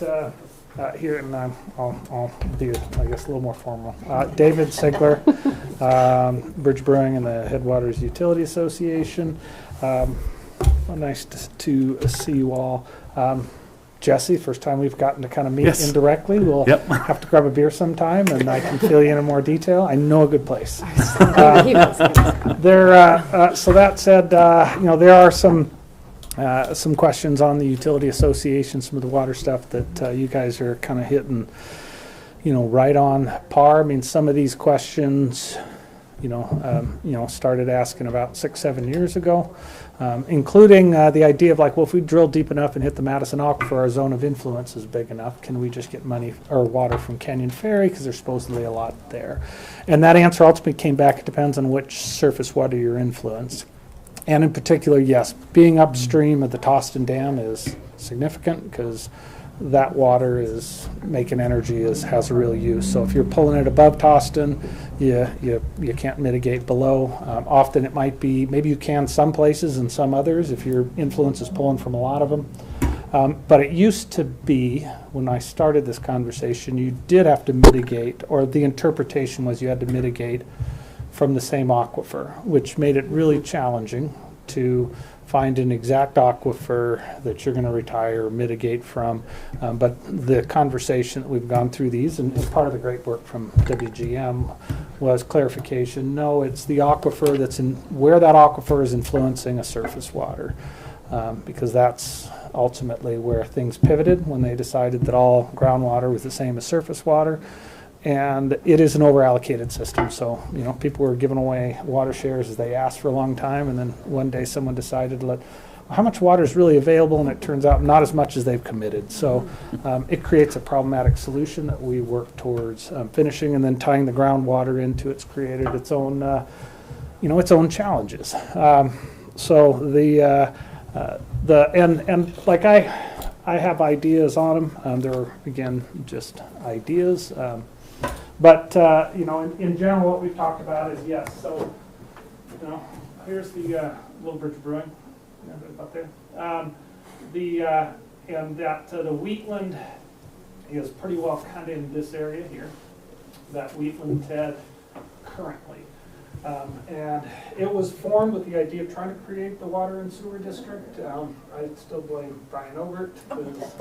here, and I'll do, I guess, a little more formal. David Sigler, Bridge Brewing and the Headwaters Utility Association. Nice to see you all. Jesse, first time we've gotten to kind of meet Yes. indirectly. We'll Yep. have to grab a beer sometime, and I can fill you in more detail. I know a good place. He knows. So that said, there are some questions on the utility association, some of the water stuff that you guys are kind of hitting, right on par. I mean, some of these questions, started asking about 6-7 years ago, including the idea of like, well, if we drill deep enough and hit the Madison Aquifer, our zone of influence is big enough. Can we just get money or water from Canyon Ferry? Because there's supposedly a lot there. And that answer ultimately came back, it depends on which surface water you're influenced. And in particular, yes, being upstream of the Toston Dam is significant because that water is making energy, has a real use. So if you're pulling it above Toston, you can't mitigate below. Often it might be, maybe you can some places and some others if your influence is pulling from a lot of them. But it used to be, when I started this conversation, you did have to mitigate, or the interpretation was you had to mitigate from the same aquifer, which made it really challenging to find an exact aquifer that you're going to retire or mitigate from. But the conversation that we've gone through these, and part of the great work from WGM was clarification. No, it's the aquifer that's in where that aquifer is influencing a surface water, because that's ultimately where things pivoted when they decided that all groundwater was the same as surface water. And it is an over-allocated system, so people were giving away water shares as they asked for a long time, and then one day someone decided to how much water is really available, and it turns out not as much as they've committed. So it creates a problematic solution that we work towards finishing, and then tying the groundwater into it's created its own, its own challenges. So like I have ideas on them. They're again just ideas. But in general, what we've talked about is yes. So, here's the Little Bridge Brewing, up there. The Wheatland is pretty well kind of in this area here. That Wheatland TED currently, and it was formed with the idea of trying to create the water and sewer district. I still blame Brian Obert because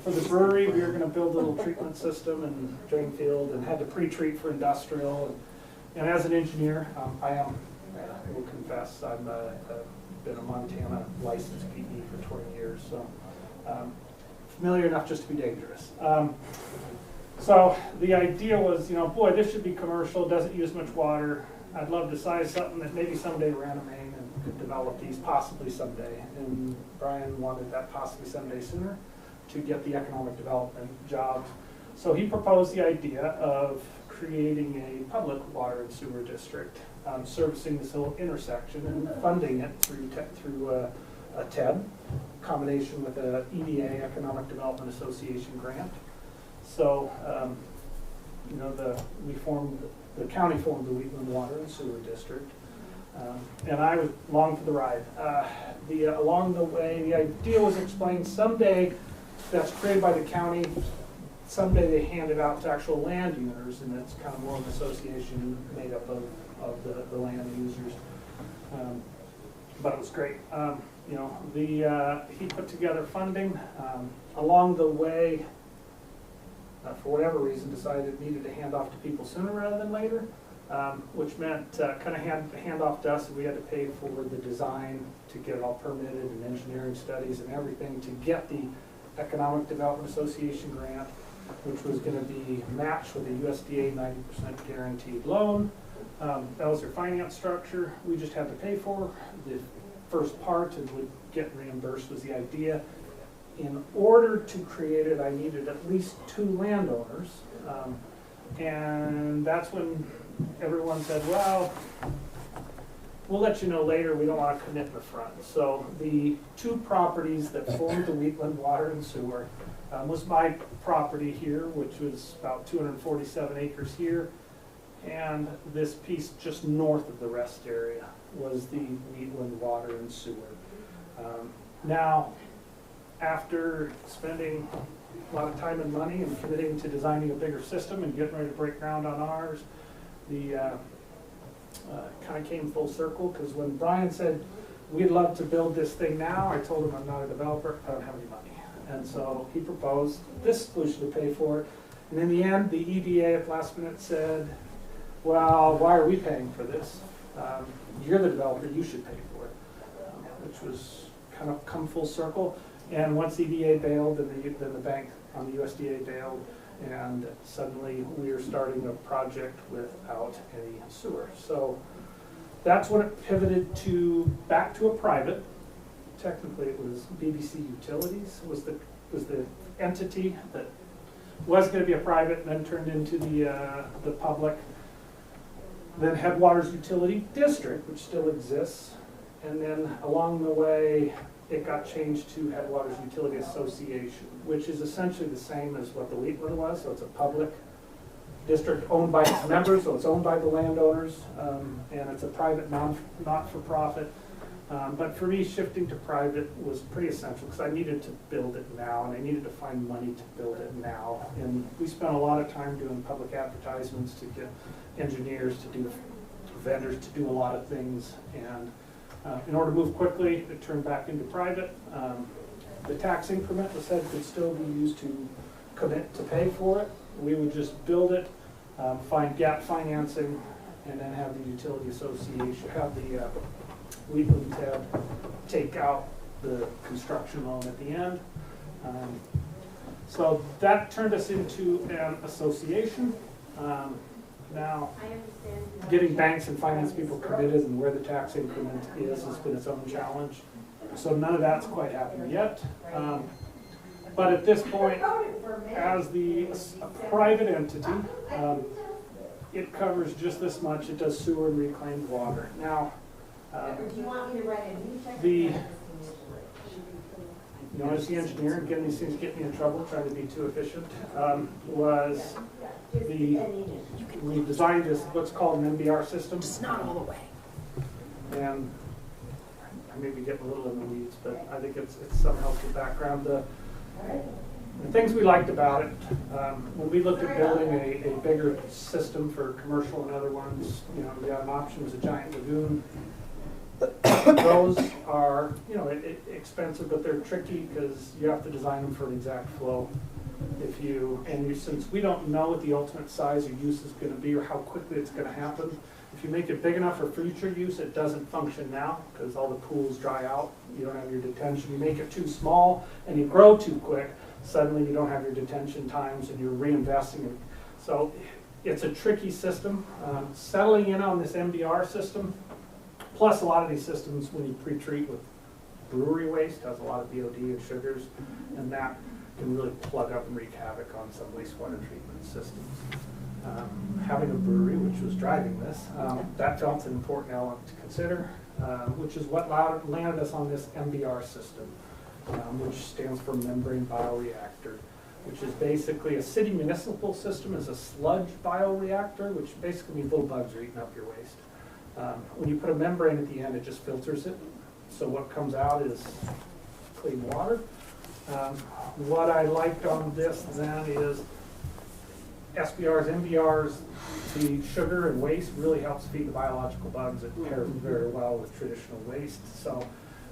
for the brewery we were going to build a little treatment system and drain field and had to pre-treat for industrial. And as an engineer, I will confess, I've been a Montana licensed PE for 20 years, so familiar enough just to be dangerous. So the idea was, boy, this should be commercial, doesn't use much water. I'd love to size something that maybe someday ran a main and could develop these possibly someday. And Brian wanted that possibly someday sooner to get the economic development jobs. So he proposed the idea of creating a public water and sewer district, servicing this whole intersection and funding it through a TED, combination with a EDA, Economic Development Association grant. So, the county formed the Wheatland Water and Sewer District. And I was along for the ride. Along the way, the idea was explained someday that's created by the county. Someday they hand it out to actual land owners, and it's kind of more of an association made up of the land users. But it was great. You know, he put together funding. Along the way, for whatever reason, decided it needed to hand off to people sooner rather than later, which meant kind of hand off to us, and we had to pay for the design to get it all permitted and engineering studies and everything to get the Economic Development Association grant, which was going to be matched with a USDA 90% guaranteed loan. That was their finance structure. We just had to pay for the first part and would get reimbursed was the idea. In order to create it, I needed at least 2 landowners. And that's when everyone said, well, we'll let you know later, we don't want to commit in the front. So the 2 properties that formed the Wheatland Water and Sewer was my property here, which was about 247 acres here. And this piece just north of the rest area was the Wheatland Water and Sewer. Now, after spending a lot of time and money and committing to designing a bigger system and getting ready to break ground on ours, the kind of came full circle, because when Brian said, we'd love to build this thing now, I told him I'm not a developer, I don't have any money. And so he proposed this solution to pay for it. And in the end, the EDA at the last minute said, well, why are we paying for this? You're the developer, you should pay for it, which was kind of come full circle. And once EDA bailed, then the bank on the USDA bailed, and suddenly we are starting a project without any sewer. So that's when it pivoted to back to a private. Technically, it was BBC Utilities was the entity that was going to be a private, and then turned into the public. Then Headwaters Utility District, which still exists, and then along the way, it got changed to Headwaters Utility Association, which is essentially the same as what the Wheatland was. So it's a public district owned by its members, so it's owned by the landowners, and it's a private not-for-profit. But for me, shifting to private was pretty essential because I needed to build it now, and I needed to find money to build it now. And we spent a lot of time doing public advertisements to get engineers to do, vendors to do a lot of things. And in order to move quickly, it turned back into private. The tax increment, the said, could still be used to commit to pay for it. We would just build it, find gap financing, and then have the utility association, have the Wheatland tab take out the construction loan at the end. So that turned us into an association. Now, getting banks and finance people committed and where the tax increment is has been its own challenge. So none of that's quite happened yet. But at this point, as a private entity, it covers just this much. It does sewer and reclaimed water. Now, as the engineer, and getting these things get me in trouble, trying to be too efficient, was we designed this, what's called an MBR system. Just not all the way. And I may be getting a little in the weeds, but I think it's some helpful background. The things we liked about it, when we looked at building a bigger system for commercial and other ones, we had an option was a giant lagoon. Those are, expensive, but they're tricky because you have to design them for the exact flow. Since we don't know what the ultimate size or use is going to be or how quickly it's going to happen, if you make it big enough for future use, it doesn't function now because all the pools dry out. You don't have your detention. You make it too small and you grow too quick, suddenly you don't have your detention times and you're reinvesting it. So it's a tricky system. Settling in on this MBR system, plus a lot of these systems, when you pre-treat with brewery waste, has a lot of BOD and sugars, and that can really plug up and wreak havoc on some wastewater treatment systems. Having a brewery, which was driving this, that felt an important element to consider, which is what landed us on this MBR system, which stands for membrane bioreactor, which is basically a city municipal system is a sludge bioreactor, which basically means little bugs are eating up your waste. When you put a membrane at the end, it just filters it. So what comes out is clean water. What I liked on this then is SBRs, MBRs, the sugar and waste really helps feed the biological bugs. It pairs very well with traditional waste. So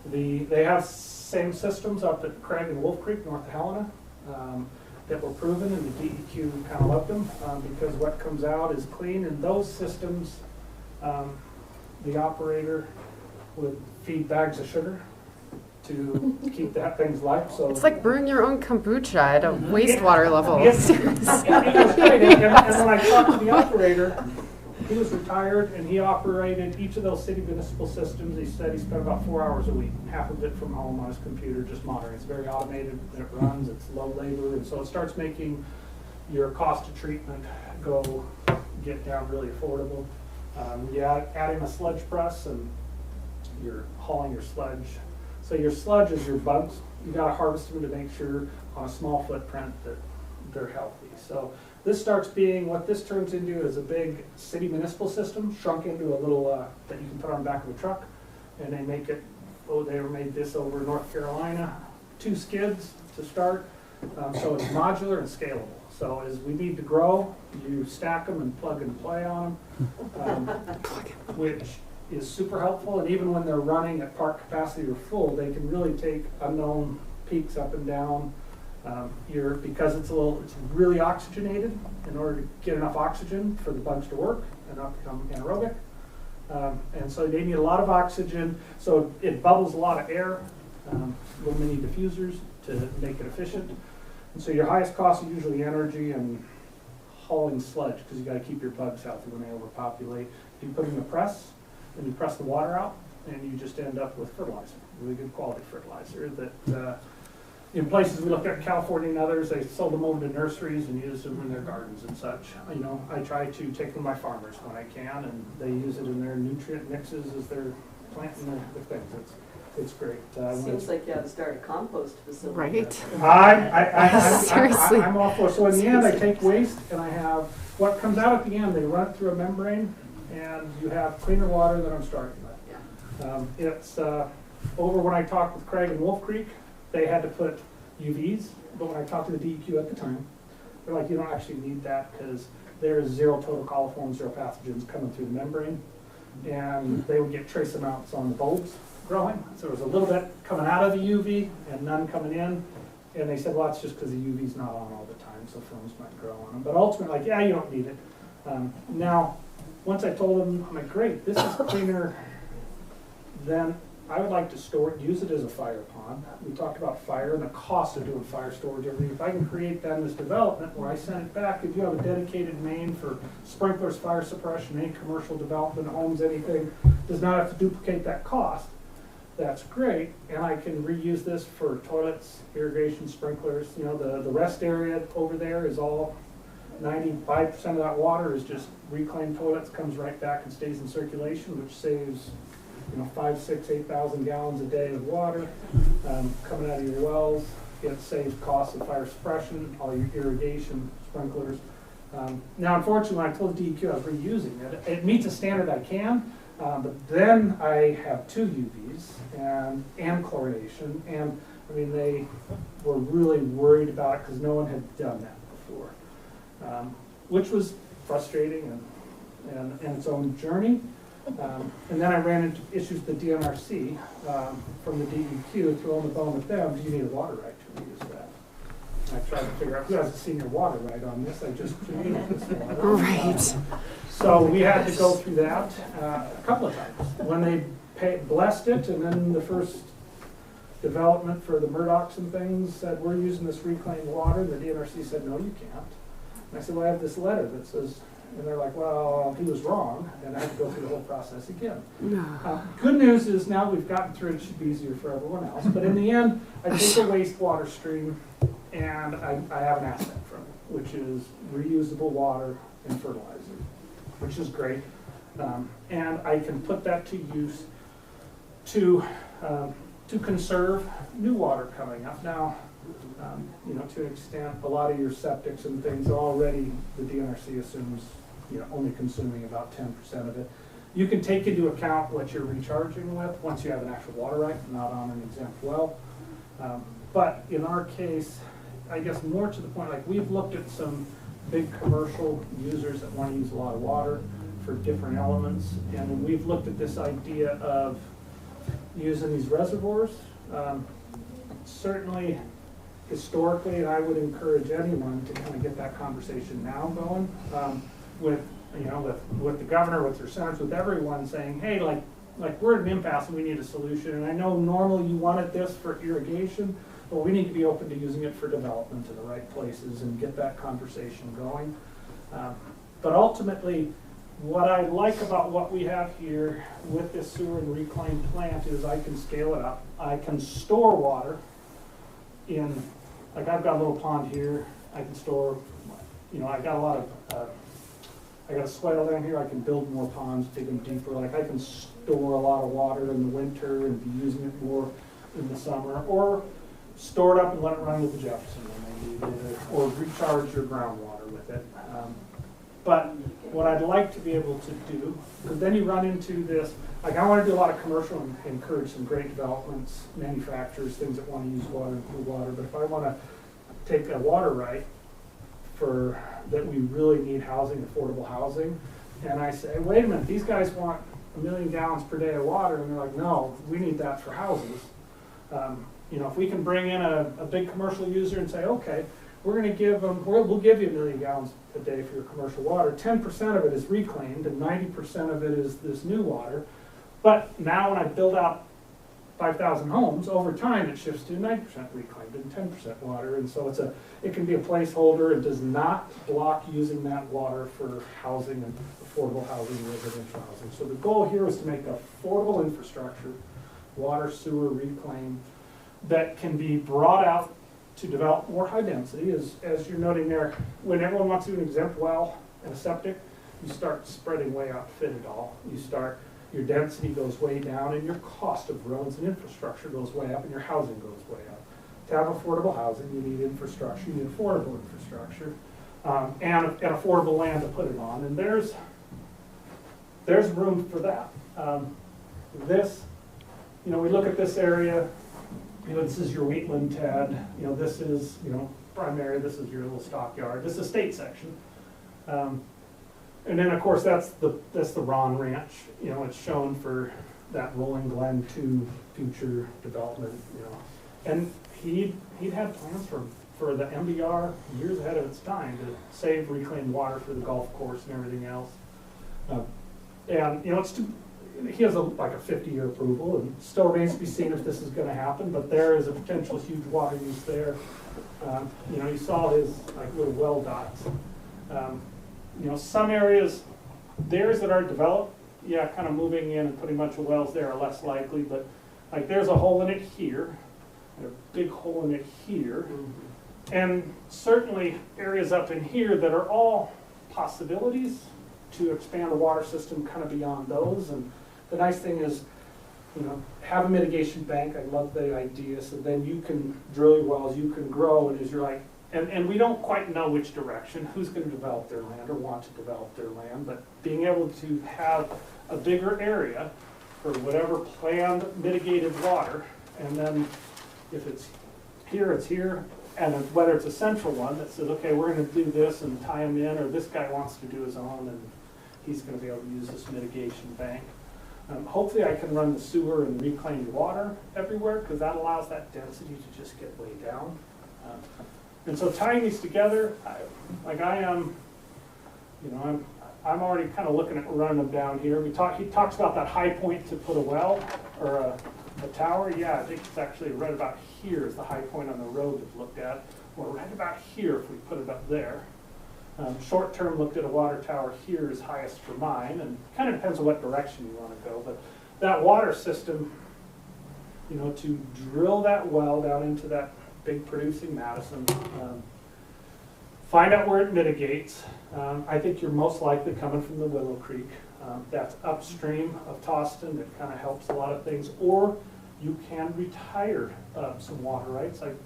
they have same systems up at Craig and Wolf Creek, north of Helena, that were proven, and the DEQ kind of loved them because what comes out is clean. And those systems, the operator would feed bags of sugar to keep that thing's life. So It's like brewing your own kombucha at a wastewater level. it was great. And when I talked to the operator, he was retired and he operated each of those city municipal systems. He said he spent about 4 hours a week, half of it from home on his computer, just monitoring. It's very automated and it runs, it's low labor, and so it starts making your cost of treatment get down really affordable. Adding a sludge press, and you're hauling your sludge. So your sludge is your bugs. You got to harvest them to make sure on a small footprint that they're healthy. So this starts being, what this turns into is a big city municipal system shrunk into a little that you can put on the back of a truck. And they make it, they made this over North Carolina, 2 skids to start. So it's modular and scalable. So as we need to grow, you stack them and plug and play on them, which is super helpful. And even when they're running at park capacity or full, they can really take unknown peaks up and down. Because it's really oxygenated in order to get enough oxygen for the bugs to work and not become anaerobic. And so they need a lot of oxygen, so it bubbles a lot of air, little mini diffusers to make it efficient. And so your highest cost is usually energy and hauling sludge, because you got to keep your bugs healthy when they overpopulate. You put in a press, and you press the water out, and you just end up with fertilizer, really good quality fertilizer that in places we looked at, California and others, they sold them over to nurseries and used them in their gardens and such. You know, I try to take them to my farmers when I can, and they use it in their nutrient mixes as they're planting their things. It's great. Seems like you ought to start a compost facility. Right. I'm all for it. So in the end, I take waste, and I have what comes out at the end. They run it through a membrane, and you have cleaner water than I'm starting with. It's over when I talked with Craig and Wolf Creek, they had to put UVs, but when I talked to the DEQ at the time, they're like, you don't actually need that because there is 0 total coliforms, 0 pathogens coming through the membrane, and they would get trace amounts on the bulbs growing. So there was a little bit coming out of the UV and none coming in, and they said, well, that's just because the UV's not on all the time, so films might grow on them. But ultimately, like, yeah, you don't need it. Now, once I told them, I'm like, great, this is cleaner than I would like to store it, use it as a fire pond. We talked about fire and the cost of doing fire storage, everything. If I can create then this development where I send it back, if you have a dedicated main for sprinklers, fire suppression, any commercial development, homes, anything, does not have to duplicate that cost, that's great. And I can reuse this for toilets, irrigation, sprinklers. You know, the rest area over there is all 95% of that water is just reclaimed toilets, comes right back and stays in circulation, which saves 5, 6, 8,000 gallons a day of water coming out of your wells. It saves costs of fire suppression, all your irrigation, sprinklers. Now, unfortunately, when I told the DEQ I was reusing it, it meets a standard I can, but then I have 2 UVs and chlorination, and I mean, they were really worried about it because no one had done that before, which was frustrating and its own journey. And then I ran into issues with the DNRC from the DEQ, throwing the bone at them. Do you need a water right to reuse that? And I tried to figure out who has a senior water right on this. I just created this water. Right. So we had to go through that a couple of times. When they blessed it, and then the first development for the Murdochs and things said, we're using this reclaimed water, and the DNRC said, no, you can't. And I said, well, I have this letter that says, and they're like, well, he was wrong, and I had to go through the whole process again. Good news is now we've gotten through it, it should be easier for everyone else. But in the end, I take a wastewater stream, and I have an asset from it, which is reusable water and fertilizer, which is great. And I can put that to use to conserve new water coming up. Now, to an extent, a lot of your septics and things already, the DNRC assumes, only consuming about 10% of it. You can take into account what you're recharging with once you have an actual water right, not on an exempt well. But in our case, I guess more to the point, like we've looked at some big commercial users that want to use a lot of water for different elements, and we've looked at this idea of using these reservoirs. Certainly, historically, and I would encourage anyone to kind of get that conversation now going with the governor, with their senators, with everyone saying, hey, like we're at an impasse and we need a solution. And I know normally you wanted this for irrigation, but we need to be open to using it for development in the right places and get that conversation going. But ultimately, what I like about what we have here with this sewer and reclaim plant is I can scale it up. I can store water in, like I've got a little pond here. I can store, I got a lot of, I got a swale down here. I can build more ponds, dig them deeper. Like I can store a lot of water in the winter and be using it more in the summer, or store it up and let it run with the Jefferson when they need it, or recharge your groundwater with it. But what I'd like to be able to do, because then you run into this, like I want to do a lot of commercial and encourage some great developments, manufacturers, things that want to use water and cool water. But if I want to take a water right for that we really need housing, affordable housing, and I say, wait a minute, these guys want 1 million gallons per day of water, and they're like, no, we need that for houses. If we can bring in a big commercial user and say, okay, we're going to give them, we'll give you 1 million gallons a day for your commercial water. 10% of it is reclaimed, and 90% of it is this new water. But now when I build out 5,000 homes, over time it shifts to 90% reclaimed and 10% water. And so it can be a placeholder. It does not block using that water for housing and affordable housing, residential housing. So the goal here is to make affordable infrastructure, water, sewer, reclaim, that can be brought out to develop more high density. As you're noting there, when everyone wants to do an exempt well and a septic, you start spreading way out, fit it all. Your density goes way down, and your cost of roads and infrastructure goes way up, and your housing goes way up. To have affordable housing, you need infrastructure, you need affordable infrastructure, and affordable land to put it on. And there's room for that. We look at this area. This is your wheatland, Ted. This is, primary. This is your little stockyard. This is state section. And then, of course, that's the Ron Ranch. It's shown for that Rolling Glen 2 future development. And he'd had plans for the MBR years ahead of its time to save reclaimed water for the golf course and everything else. He has a 50-year approval, and still remains to be seen if this is going to happen. But there is a potential huge water use there. You saw his little well dots. Some areas, theirs that are developed, kind of moving in and putting a bunch of wells there are less likely, but there's a hole in it here, and a big hole in it here, and certainly areas up in here that are all possibilities to expand the water system kind of beyond those. And the nice thing is, have a mitigation bank. I love the idea, so then you can drill your wells, you can grow, and as you're and we don't quite know which direction, who's going to develop their land or want to develop their land, but being able to have a bigger area for whatever planned mitigated water, and then if it's here, and whether it's a central one that says, okay, we're going to do this and tie them in, or this guy wants to do his own, and he's going to be able to use this mitigation bank. Hopefully I can run the sewer and reclaimed water everywhere, because that allows that density to just get way down. And so tying these together, I'm already kind of looking at running them down here. He talks about that high point to put a well or a tower. Yeah, I think it's actually right about here is the high point on the road we've looked at, or right about here if we put it up there. Short term looked at a water tower here is highest for mine, and kind of depends on what direction you want to go. But that water system, to drill that well down into that big producing Madison, find out where it mitigates. I think you're most likely coming from the Willow Creek. That's upstream of Toston. That kind of helps a lot of things. Or you can retire some water rights. I've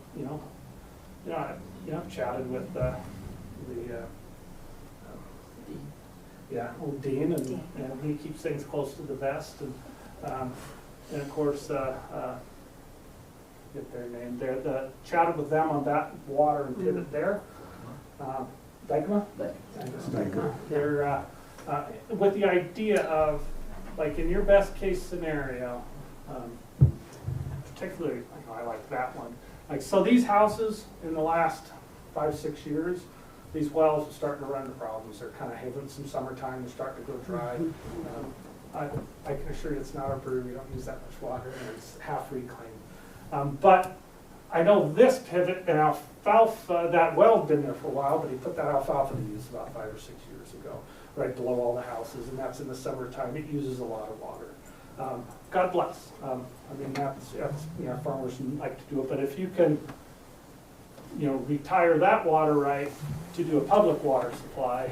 chatted with Yeah, old Dean, and he keeps things close to the vest, and of course, get their name there, chatted with them on that water and pivot there. Dykema? Dykema. They're, with the idea of, like, in your best case scenario, particularly, I like that one. Like, so these houses in the last 5-6 years, these wells are starting to run into problems. They're kind of having some summertime, they're starting to go dry. I can assure you it's not our brew, we don't use that much water, and it's half reclaimed. But I know this pivot and alfalfa, that well's been there for a while, but he put that alfalfa to use about 5 or 6 years ago, right below all the houses, and that's in the summertime. It uses a lot of water. God bless. I mean, that's you know, farmers like to do it, but if you can, you know, retire that water right to do a public water supply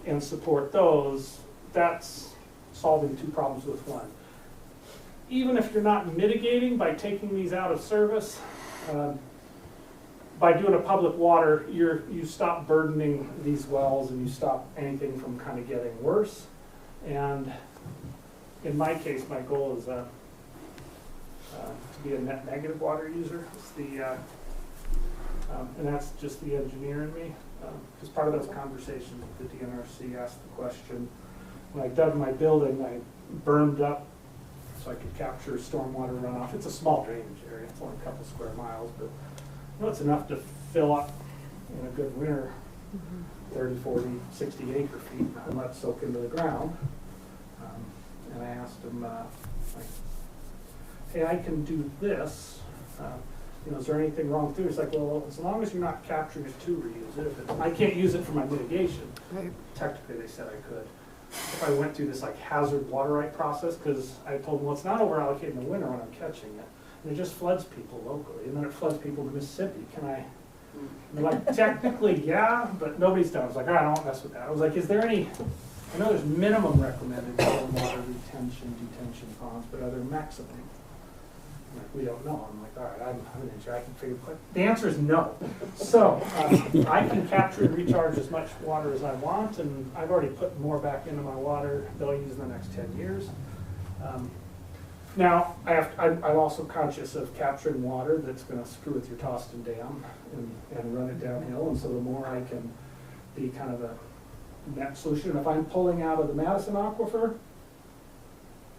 and support those, that's solving 2 problems with 1. Even if you're not mitigating by taking these out of service, by doing a public water, you stop burdening these wells and you stop anything from kind of getting worse. And in my case, my goal is to be a net negative water user. It's the and that's just the engineer in me. Because part of those conversations with the DNRC asked the question, when I dug my building, I bermed up so I could capture stormwater runoff. It's a small drainage area, it's only a couple square miles, but you know, it's enough to fill up in a good winter 30, 40, 60 acre feet and let it soak into the ground. And I asked him, like, hey, I can do this. You know, is there anything wrong with it? He's like, well, as long as you're not capturing it to reuse it. If I can't use it for my mitigation. Right. Technically, they said I could. If I went through this like hazard water right process, because I told them, well, it's not over allocated in the winter when I'm catching it. And it just floods people locally, and then it floods people in Mississippi. Can I? And they're like, technically, yeah, but nobody's done it. I was like, all right, I don't mess with that. I was like, is there any? I know there's minimum recommended water retention, detention ponds, but are there maximum? I'm like, we don't know. I'm like, all right, I'm an engineer, I can figure it. The answer is no. So I can capture and recharge as much water as I want, and I've already put more back into my water that I'll use in the next 10 years. Now, I'm also conscious of capturing water that's going to screw with your Toston Dam and run it downhill, and so the more I can be kind of a net solution. If I'm pulling out of the Madison Aquifer,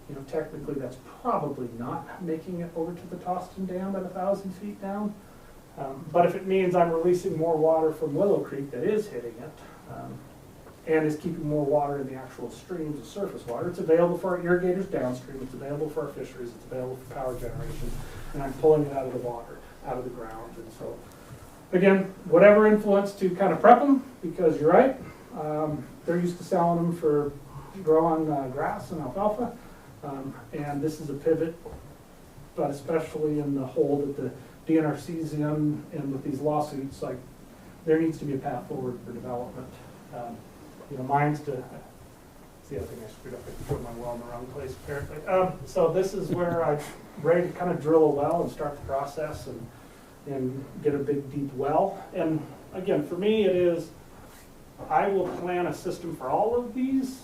you know, technically that's probably not making it over to the Toston Dam at 1,000 feet down. But if it means I'm releasing more water from Willow Creek that is hitting it, and is keeping more water in the actual streams of surface water, it's available for our irrigators downstream, it's available for our fisheries, it's available for power generation, and I'm pulling it out of the water, out of the ground. And so, again, whatever influence to kind of prep them, because you're right, they're used to selling them for growing grass and alfalfa. And this is a pivot, but especially in the hole that the DNRC's in and with these lawsuits, like, there needs to be a path forward for development. You know, mine's to, that's the other thing I screwed up, I put my well in the wrong place apparently. So this is where I'm ready to kind of drill a well and start the process and get a big deep well. And again, for me it is, I will plan a system for all of these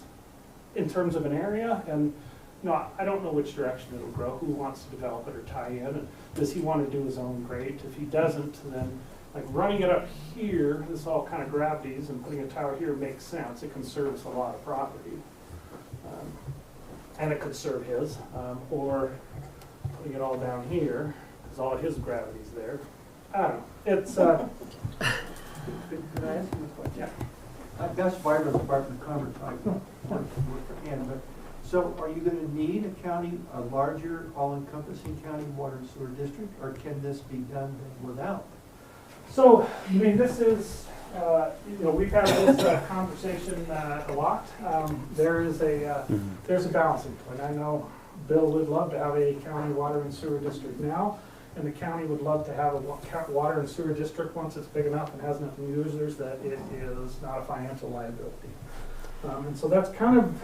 in terms of an area, and no, I don't know which direction it'll grow, who wants to develop it or tie in, and does he want to do his own? Great. If he doesn't, then like running it up here, this all kind of gravities, and putting a tower here makes sense. It can service a lot of property, and it could serve his, or putting it all down here, because all of his gravity's there. I don't know. It's, could I ask you a question? Yeah. Gus Weiler, Department of Commerce. I don't work for Ann, but so are you going to need a larger, all-encompassing county water and sewer district, or can this be done without? So, I mean, this is, you know, we've had this conversation a lot. There's a balancing point. I know Bill would love to have a county water and sewer district now, and the county would love to have a water and sewer district once it's big enough and has enough users that it is not a financial liability. And so that's kind of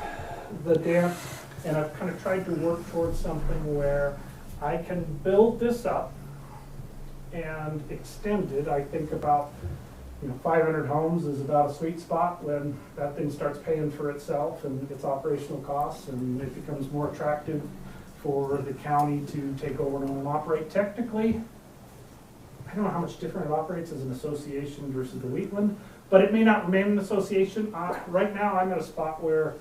the dance, and I've kind of tried to work towards something where I can build this up and extend it. I think about 500 homes is about a sweet spot when that thing starts paying for itself and its operational costs, and it becomes more attractive for the county to take over and own and operate. Technically, I don't know how much different it operates as an association versus the Wheatland, but it may not remain an association. Right now, I'm at a spot where,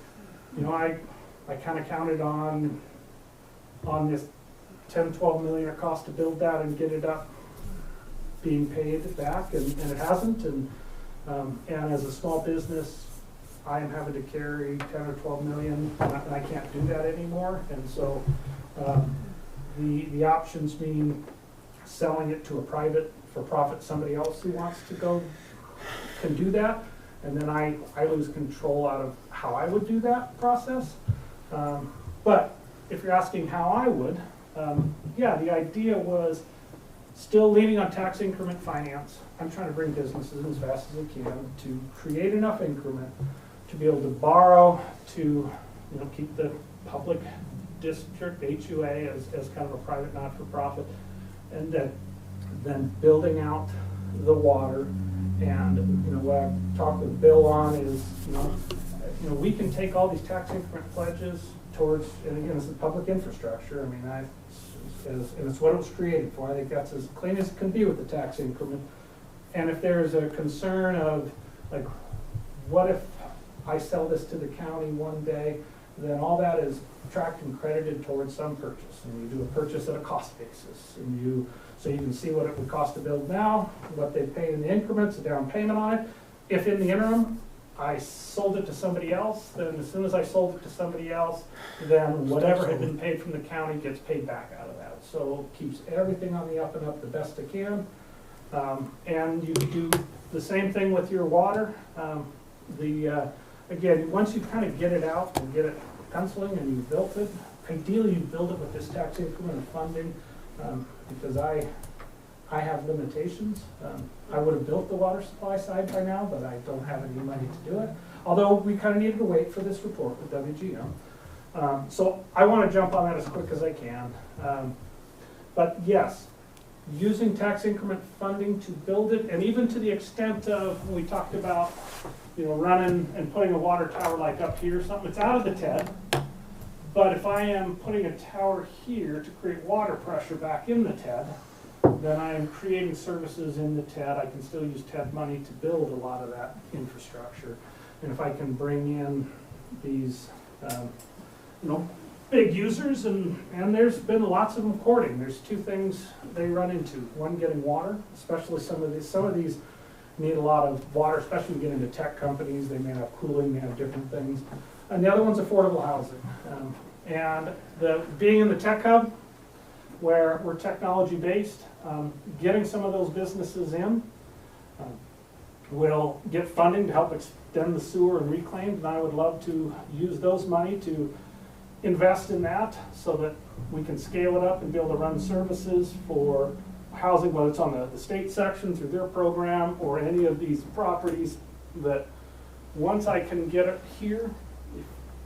I kind of counted on this 10, 12 million cost to build that and get it up being paid back, and it hasn't. And as a small business, I am having to carry 10 or 12 million, and I can't do that anymore. And so the options mean selling it to a private for-profit, somebody else who wants to go can do that, and then I lose control out of how I would do that process. But if you're asking how I would, yeah, the idea was still leaning on tax increment finance. I'm trying to bring businesses as fast as I can to create enough increment to be able to borrow, to keep the public district HUA as kind of a private not-for-profit, and then building out the water. And what I've talked with Bill on is we can take all these tax increment pledges towards, and again, it's the public infrastructure. I mean, and it's what it was created for. I think that's as clean as it can be with the tax increment. And if there's a concern of, like, what if I sell this to the county one day, then all that is tracked and credited towards some purchase. And you do a purchase at a cost basis. And so you can see what it would cost to build now, what they pay in the increments, a down payment on it. If in the interim, I sold it to somebody else, then as soon as I sold it to somebody else, then whatever had been paid from the county gets paid back out of that. So it keeps everything on the up and up the best it can. And you do the same thing with your water. Again, once you kind of get it out and get it penciling and you've built it, ideally you build it with this tax increment of funding, because I have limitations. I would have built the water supply side by now, but I don't have any money to do it. Although we kind of needed to wait for this report with WGM. So I want to jump on that as quick as I can. But yes, using tax increment funding to build it, and even to the extent of, we talked about, running and putting a water tower like up here or something, it's out of the TED. But if I am putting a tower here to create water pressure back in the TED, then I am creating services in the TED. I can still use TED money to build a lot of that infrastructure. And if I can bring in these, big users, and there's been lots of them courting. There's two things they run into. One, getting water, especially some of these need a lot of water, especially when you get into tech companies. They may have cooling, they have different things. And the other one's affordable housing. And being in the tech hub, where we're technology based, getting some of those businesses in will get funding to help extend the sewer and reclaim. And I would love to use those money to invest in that so that we can scale it up and be able to run services for housing, whether it's on the state section through their program or any of these properties, that once I can get it here,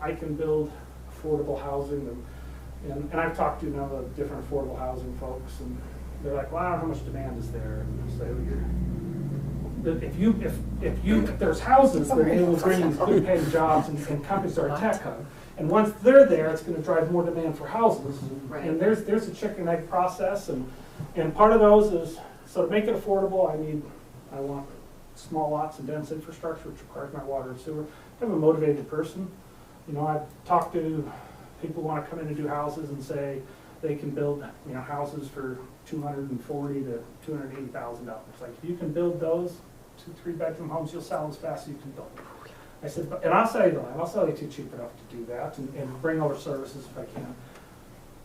I can build affordable housing. And I've talked to a number of different affordable housing folks, and they're like, well, I don't know how much demand is there. And I say, well, if there's houses, then they will bring these good paying jobs and companies that are tech hub. And once they're there, it's going to drive more demand for houses. Right. And there's a chicken egg process, and part of those is, so to make it affordable, I want small lots and dense infrastructure, which requires my water and sewer. I'm a motivated person. I've talked to people who want to come in and do houses and say they can build houses for $240,000 to $280,000. Like, if you can build those 2-3 bedroom homes, you'll sell as fast as you can build them. I said, and I'll sell you the land. I'll sell you too cheap enough to do that, and bring over services if I can.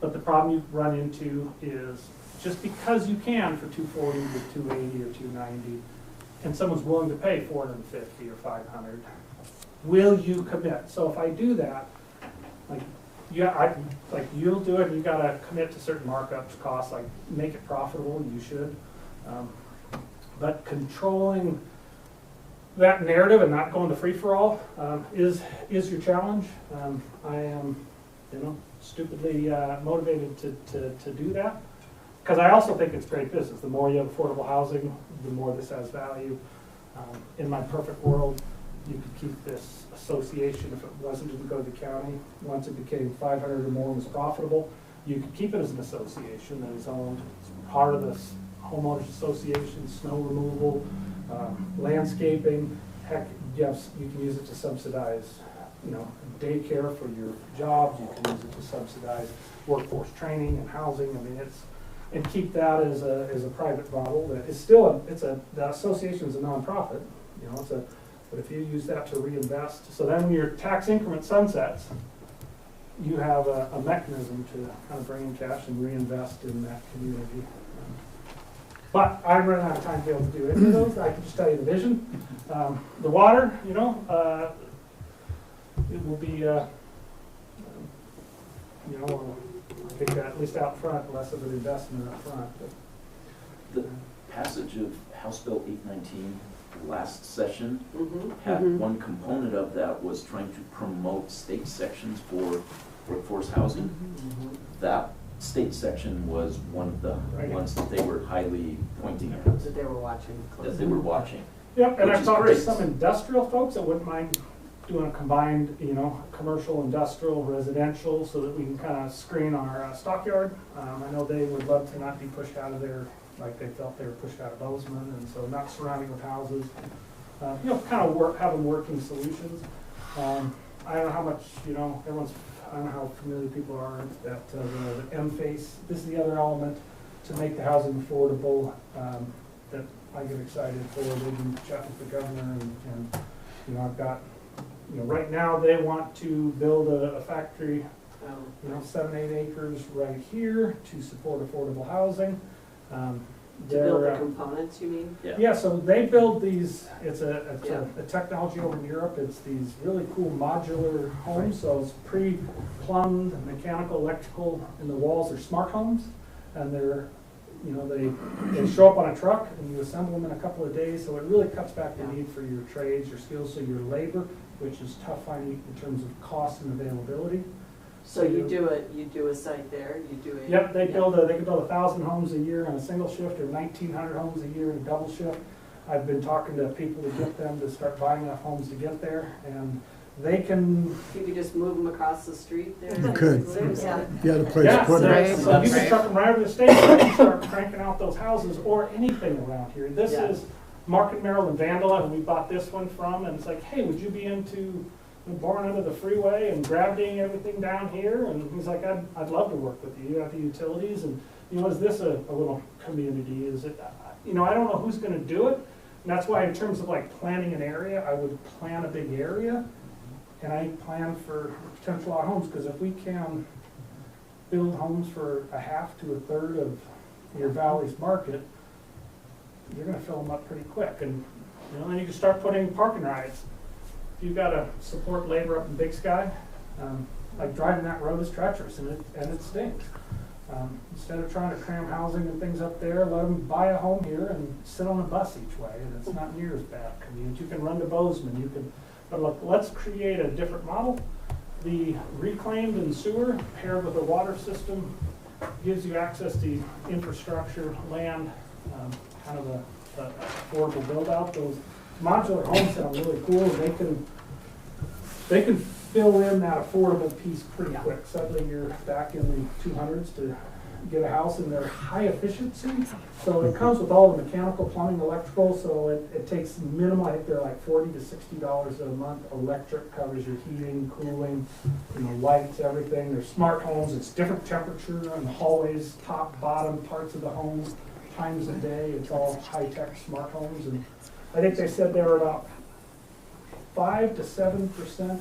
But the problem you run into is, just because you can for $240,000 to $280,000 or $290,000, and someone's willing to pay $450,000 or $500,000, will you commit? So if I do that, you'll do it. You got to commit to certain markups, costs, like make it profitable. You should, but controlling that narrative and not going to free for all is your challenge. I am, stupidly motivated to do that, because I also think it's great business. The more you have affordable housing, the more this has value. In my perfect world, you could keep this association if it wasn't to go to the county. Once it became 500 or more and was profitable, you could keep it as an association that is owned as part of the homeowners association, snow removal, landscaping. Heck, yes, you can use it to subsidize, daycare for your jobs. You can use it to subsidize workforce training and housing. I mean, and keep that as a private model. That is still the association is a nonprofit. But if you use that to reinvest, so then when your tax increment sunsets, you have a mechanism to kind of bring in cash and reinvest in that community. But I'm running out of time to be able to do any of those. I can just tell you the vision. The water, it will be, I think at least out front, less of an investment up front. The passage of House Bill 819 last session had Mm-hmm. one component of that was trying to promote state sections for workforce housing. That state section was one of the ones that they were highly pointing at. That they were watching. That they were watching. Yep, and Which I've is talked to great. some industrial folks that wouldn't mind doing a combined, commercial, industrial, residential, so that we can kind of screen our stockyard. I know they would love to not be pushed out of there like they felt they were pushed out of Bozeman, and so not surrounding with houses. Kind of having working solutions. I don't know how much, I don't know how familiar people are that the M-Face, this is the other element to make the housing affordable that I get excited for. They've been chatting with the governor and I've got, right now they want to build a factory, 7-8 acres right here to support affordable housing. To build the components, you mean? Yeah, so they build these, it's a technology over in Europe, it's these really cool modular homes, so it's pre-plumbed, mechanical, electrical, and the walls are smart homes, and they're, they show up on a truck, and you assemble them in a couple of days, so it really cuts back the need for your trades, your skills, so your labor, which is tough finding in terms of cost and availability. So you do a site there, you do a. Yep, they can build 1,000 homes a year on a single shift, or 1,900 homes a year in a double shift. I've been talking to people to get them to start buying enough homes to get there, and they can. You could just move them across the street there. You could. Yeah. You had a place to put Right. it. So you can truck them right over the state, and start cranking out those houses, or anything around here. This is Mark and Marilyn Vandala, who we bought this one from, and it's like, hey, would you be into born under the freeway and gravitating everything down here? And he's like, I'd love to work with you at the utilities. And, is this a little community? Is it, I don't know who's going to do it. And that's why in terms of like planning an area, I would plan a big area. And I plan for potential lot of homes, because if we can build homes for a half to a third of your valley's market, you're going to fill them up pretty quick. And, then you can start putting parking rides. If you've got to support labor up in Big Sky, like driving that road is treacherous and it stinks. Instead of trying to cram housing and things up there, let them buy a home here and sit on a bus each way, and it's not near as bad a commute. You can run to Bozeman, but look, let's create a different model. The reclaimed and sewer paired with a water system gives you access to infrastructure, land, kind of a affordable build out. Those modular homes sound really cool. They can fill in that affordable piece pretty quick. Suddenly you're back in the 200s to get a house, and they're high efficiency. So it comes with all the mechanical, plumbing, electrical. So it takes minimal. I think they're like $40 to $60 a month. Electric covers your heating, cooling, lights, everything. They're smart homes. It's different temperature in the hallways, top, bottom parts of the homes, times a day. It's all high-tech smart homes. And I think they said they were about 5 to 7%,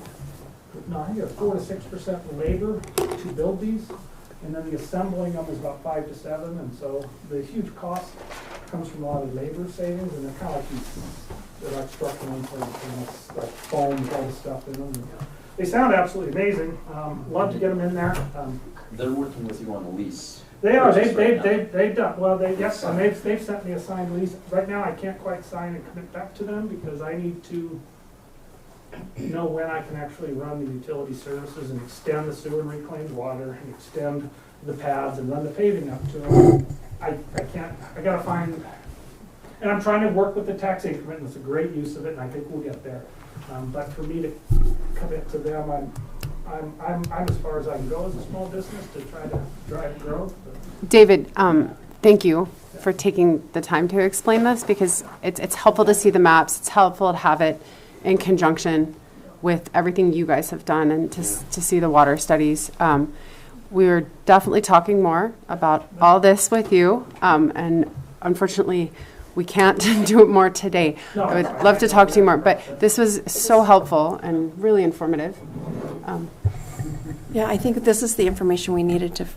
no, I think they're 4 to 6% labor to build these, and then the assembling them is about 5 to 7, and so the huge cost comes from a lot of labor savings, and they're kind of like these, they're like structural implants, like foam with all the stuff in them. And they sound absolutely amazing. Love to get them in there. They're working with you on a lease. They are. purchase right now. They've done well. Yes, and they've sent me a signed lease. Right now, I can't quite sign and commit back to them because I need to know when I can actually run the utility services and extend the sewer and reclaimed water and extend the pads and run the paving up to them. I can't. I gotta find. And I'm trying to work with the tax increment, and it's a great use of it, and I think we'll get there. But for me to commit to them, I'm as far as I can go as a small business to try to drive growth. But David, thank you for taking the time to explain this, because it's helpful to see the maps. It's helpful to have it in conjunction with everything you guys have done and to see the water studies. We're definitely talking more about all this with you, and unfortunately, we can't do it more today. I would love to talk to you more, but this was so helpful and really informative. Yeah, I think this is the information we needed to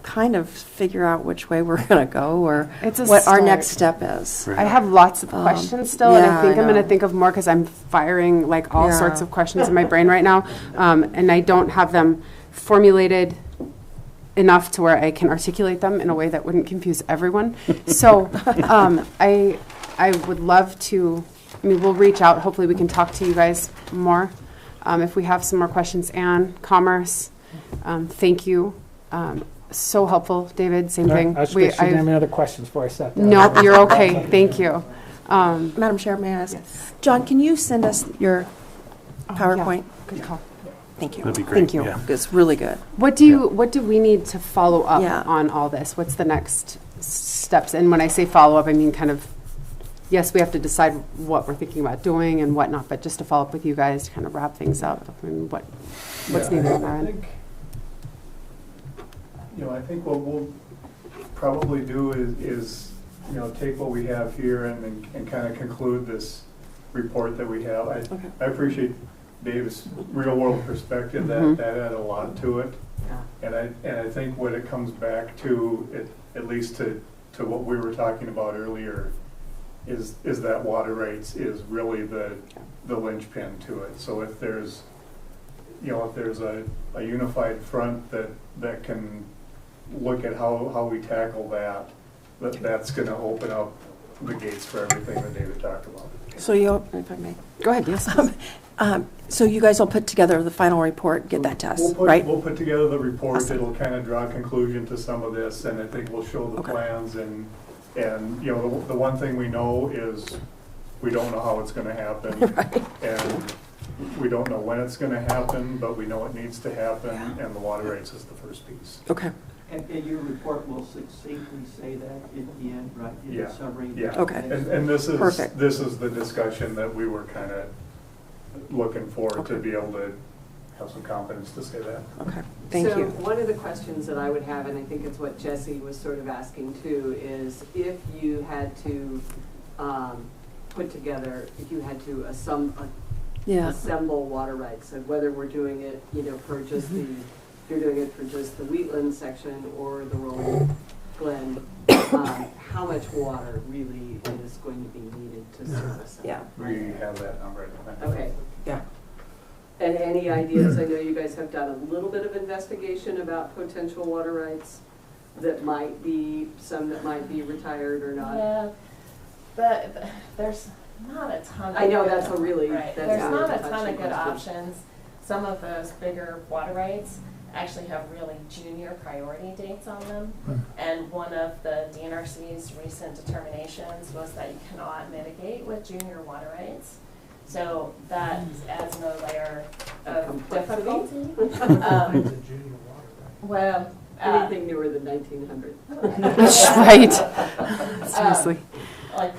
kind of figure out which way we're going to go, or It's a what our start. next step is. I have lots of questions still, and yeah, I think I I'm going to know. think of more because I'm firing like all Yeah. sorts of questions in my brain right now, and I don't have them formulated enough to where I can articulate them in a way that wouldn't confuse everyone. So I would love to, I mean, we'll reach out. Hopefully we can talk to you guys more if we have some more questions. Ann, Commerce, thank you. So helpful, David, same thing. I was supposed to have any other questions before I sat down. No, you're okay. Thank you. Madam Chair, may I ask? John, can you send us your PowerPoint? Good call. Thank you. That'd be great. Thank you. Yeah. It's really good. What do we need to follow up Yeah. on all this? What's the next steps? And when I say follow up, I mean kind of, yes, we have to decide what we're thinking about doing and whatnot, but just to follow up with you guys to kind of wrap things up and what's needed on our end. I think what we'll probably do is take what we have here and kind of conclude this report that we have. I appreciate Dave's real world perspective. That added a lot to it. And I think what it comes back to, at least to what we were talking about earlier, is that water rights is really the linchpin to it. So if there's a unified front that can look at how we tackle that's going to open up the gates for everything that David talked about. So you, if I may. Go ahead, yes. So you guys will put together the final report, and get that to us, right? We'll put together the report. Awesome. It'll kind of draw a conclusion to some of this, and I think we'll show the Okay. plans. And the one thing we know is we don't know how it's going to happen, Right. and we don't know when it's going to happen, but we know it needs to happen, and the water rights is the first piece. Okay. And your report will succinctly say that at the end, right? In the Yeah. summary. Yeah. Okay. And this is Perfect. this is the discussion that we were kind of looking for to Okay. be able to have some confidence to say that. Okay. Thank So you. one of the questions that I would have, and I think it's what Jesse was sort of asking too, is if you had to put together, if you had to Yeah. assemble water rights, and whether we're doing it, for just the, if you're doing it for just the Wheatland section or the Rolling Glen, how much water really is going to be needed to service it? Yeah. We have that number. Okay. Yeah. And any ideas? I know you guys have done a little bit of investigation about potential water rights that might be, some that might be retired or not. Yeah, but there's not a ton of. I know good- that's a really, Right, that's there's a not really a ton touchy of good question. options. Some of those bigger water rights actually have really junior priority dates on them. And one of the DNRC's recent determinations was that you cannot mitigate with junior water rights. So that adds another layer of Complexity. difficulty. Well, Anything newer than 1900. Right. Seriously. like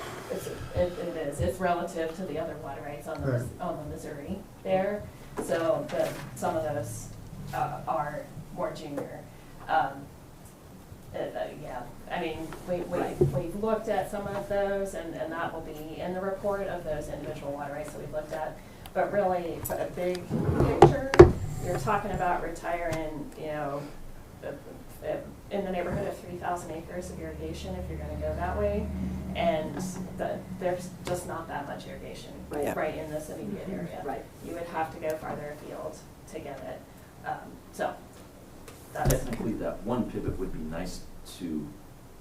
it is. It's relative to the other water rights on the Missouri there. So some of those are more junior. Yeah, I mean, we've looked at some of those, and that will be in the report of those individual water rights that we've looked at. But really, for a big picture, you're talking about retiring, in the neighborhood of 3,000 acres of irrigation if you're going to go that way, and there's just not that much irrigation right in this immediate area. Right. You would have to go farther afield to get it. So that's Technically, that one pivot would be nice to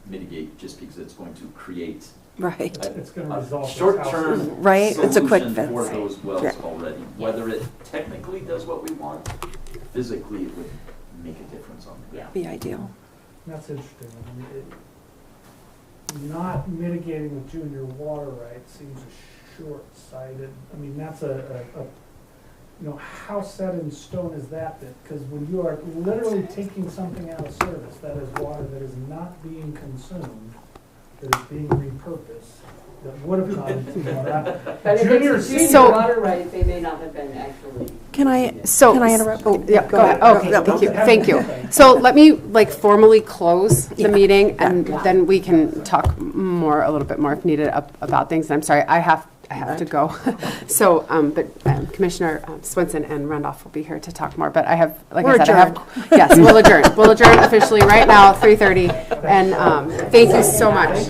mitigate just because it's going to create Right. It's going to resolve a this short-term Right, it's a quick solution for fix. those wells Yeah. already. Whether it technically does what we want, physically it would make a difference on the ground. Be ideal. That's interesting. I mean, not mitigating with junior water rights seems short-sighted. I mean, that's how set in stone is that? Because when you are literally taking something out of service, that is water that is not being consumed, that is being repurposed, that would have gone to that. But if Junior it's a junior So- water right, they may not have been actually. Can I interrupt? Oh, yeah, go ahead. Go Okay, ahead. thank you. So let me formally close the meeting, and then we can talk a little bit more if needed about things. And I'm sorry, I have to go. So, but Commissioner Swenson and Randolph will be here to talk more. But I have, like I said, yes, we'll adjourn. We'll adjourn officially right now, 3:30. And thank you so much.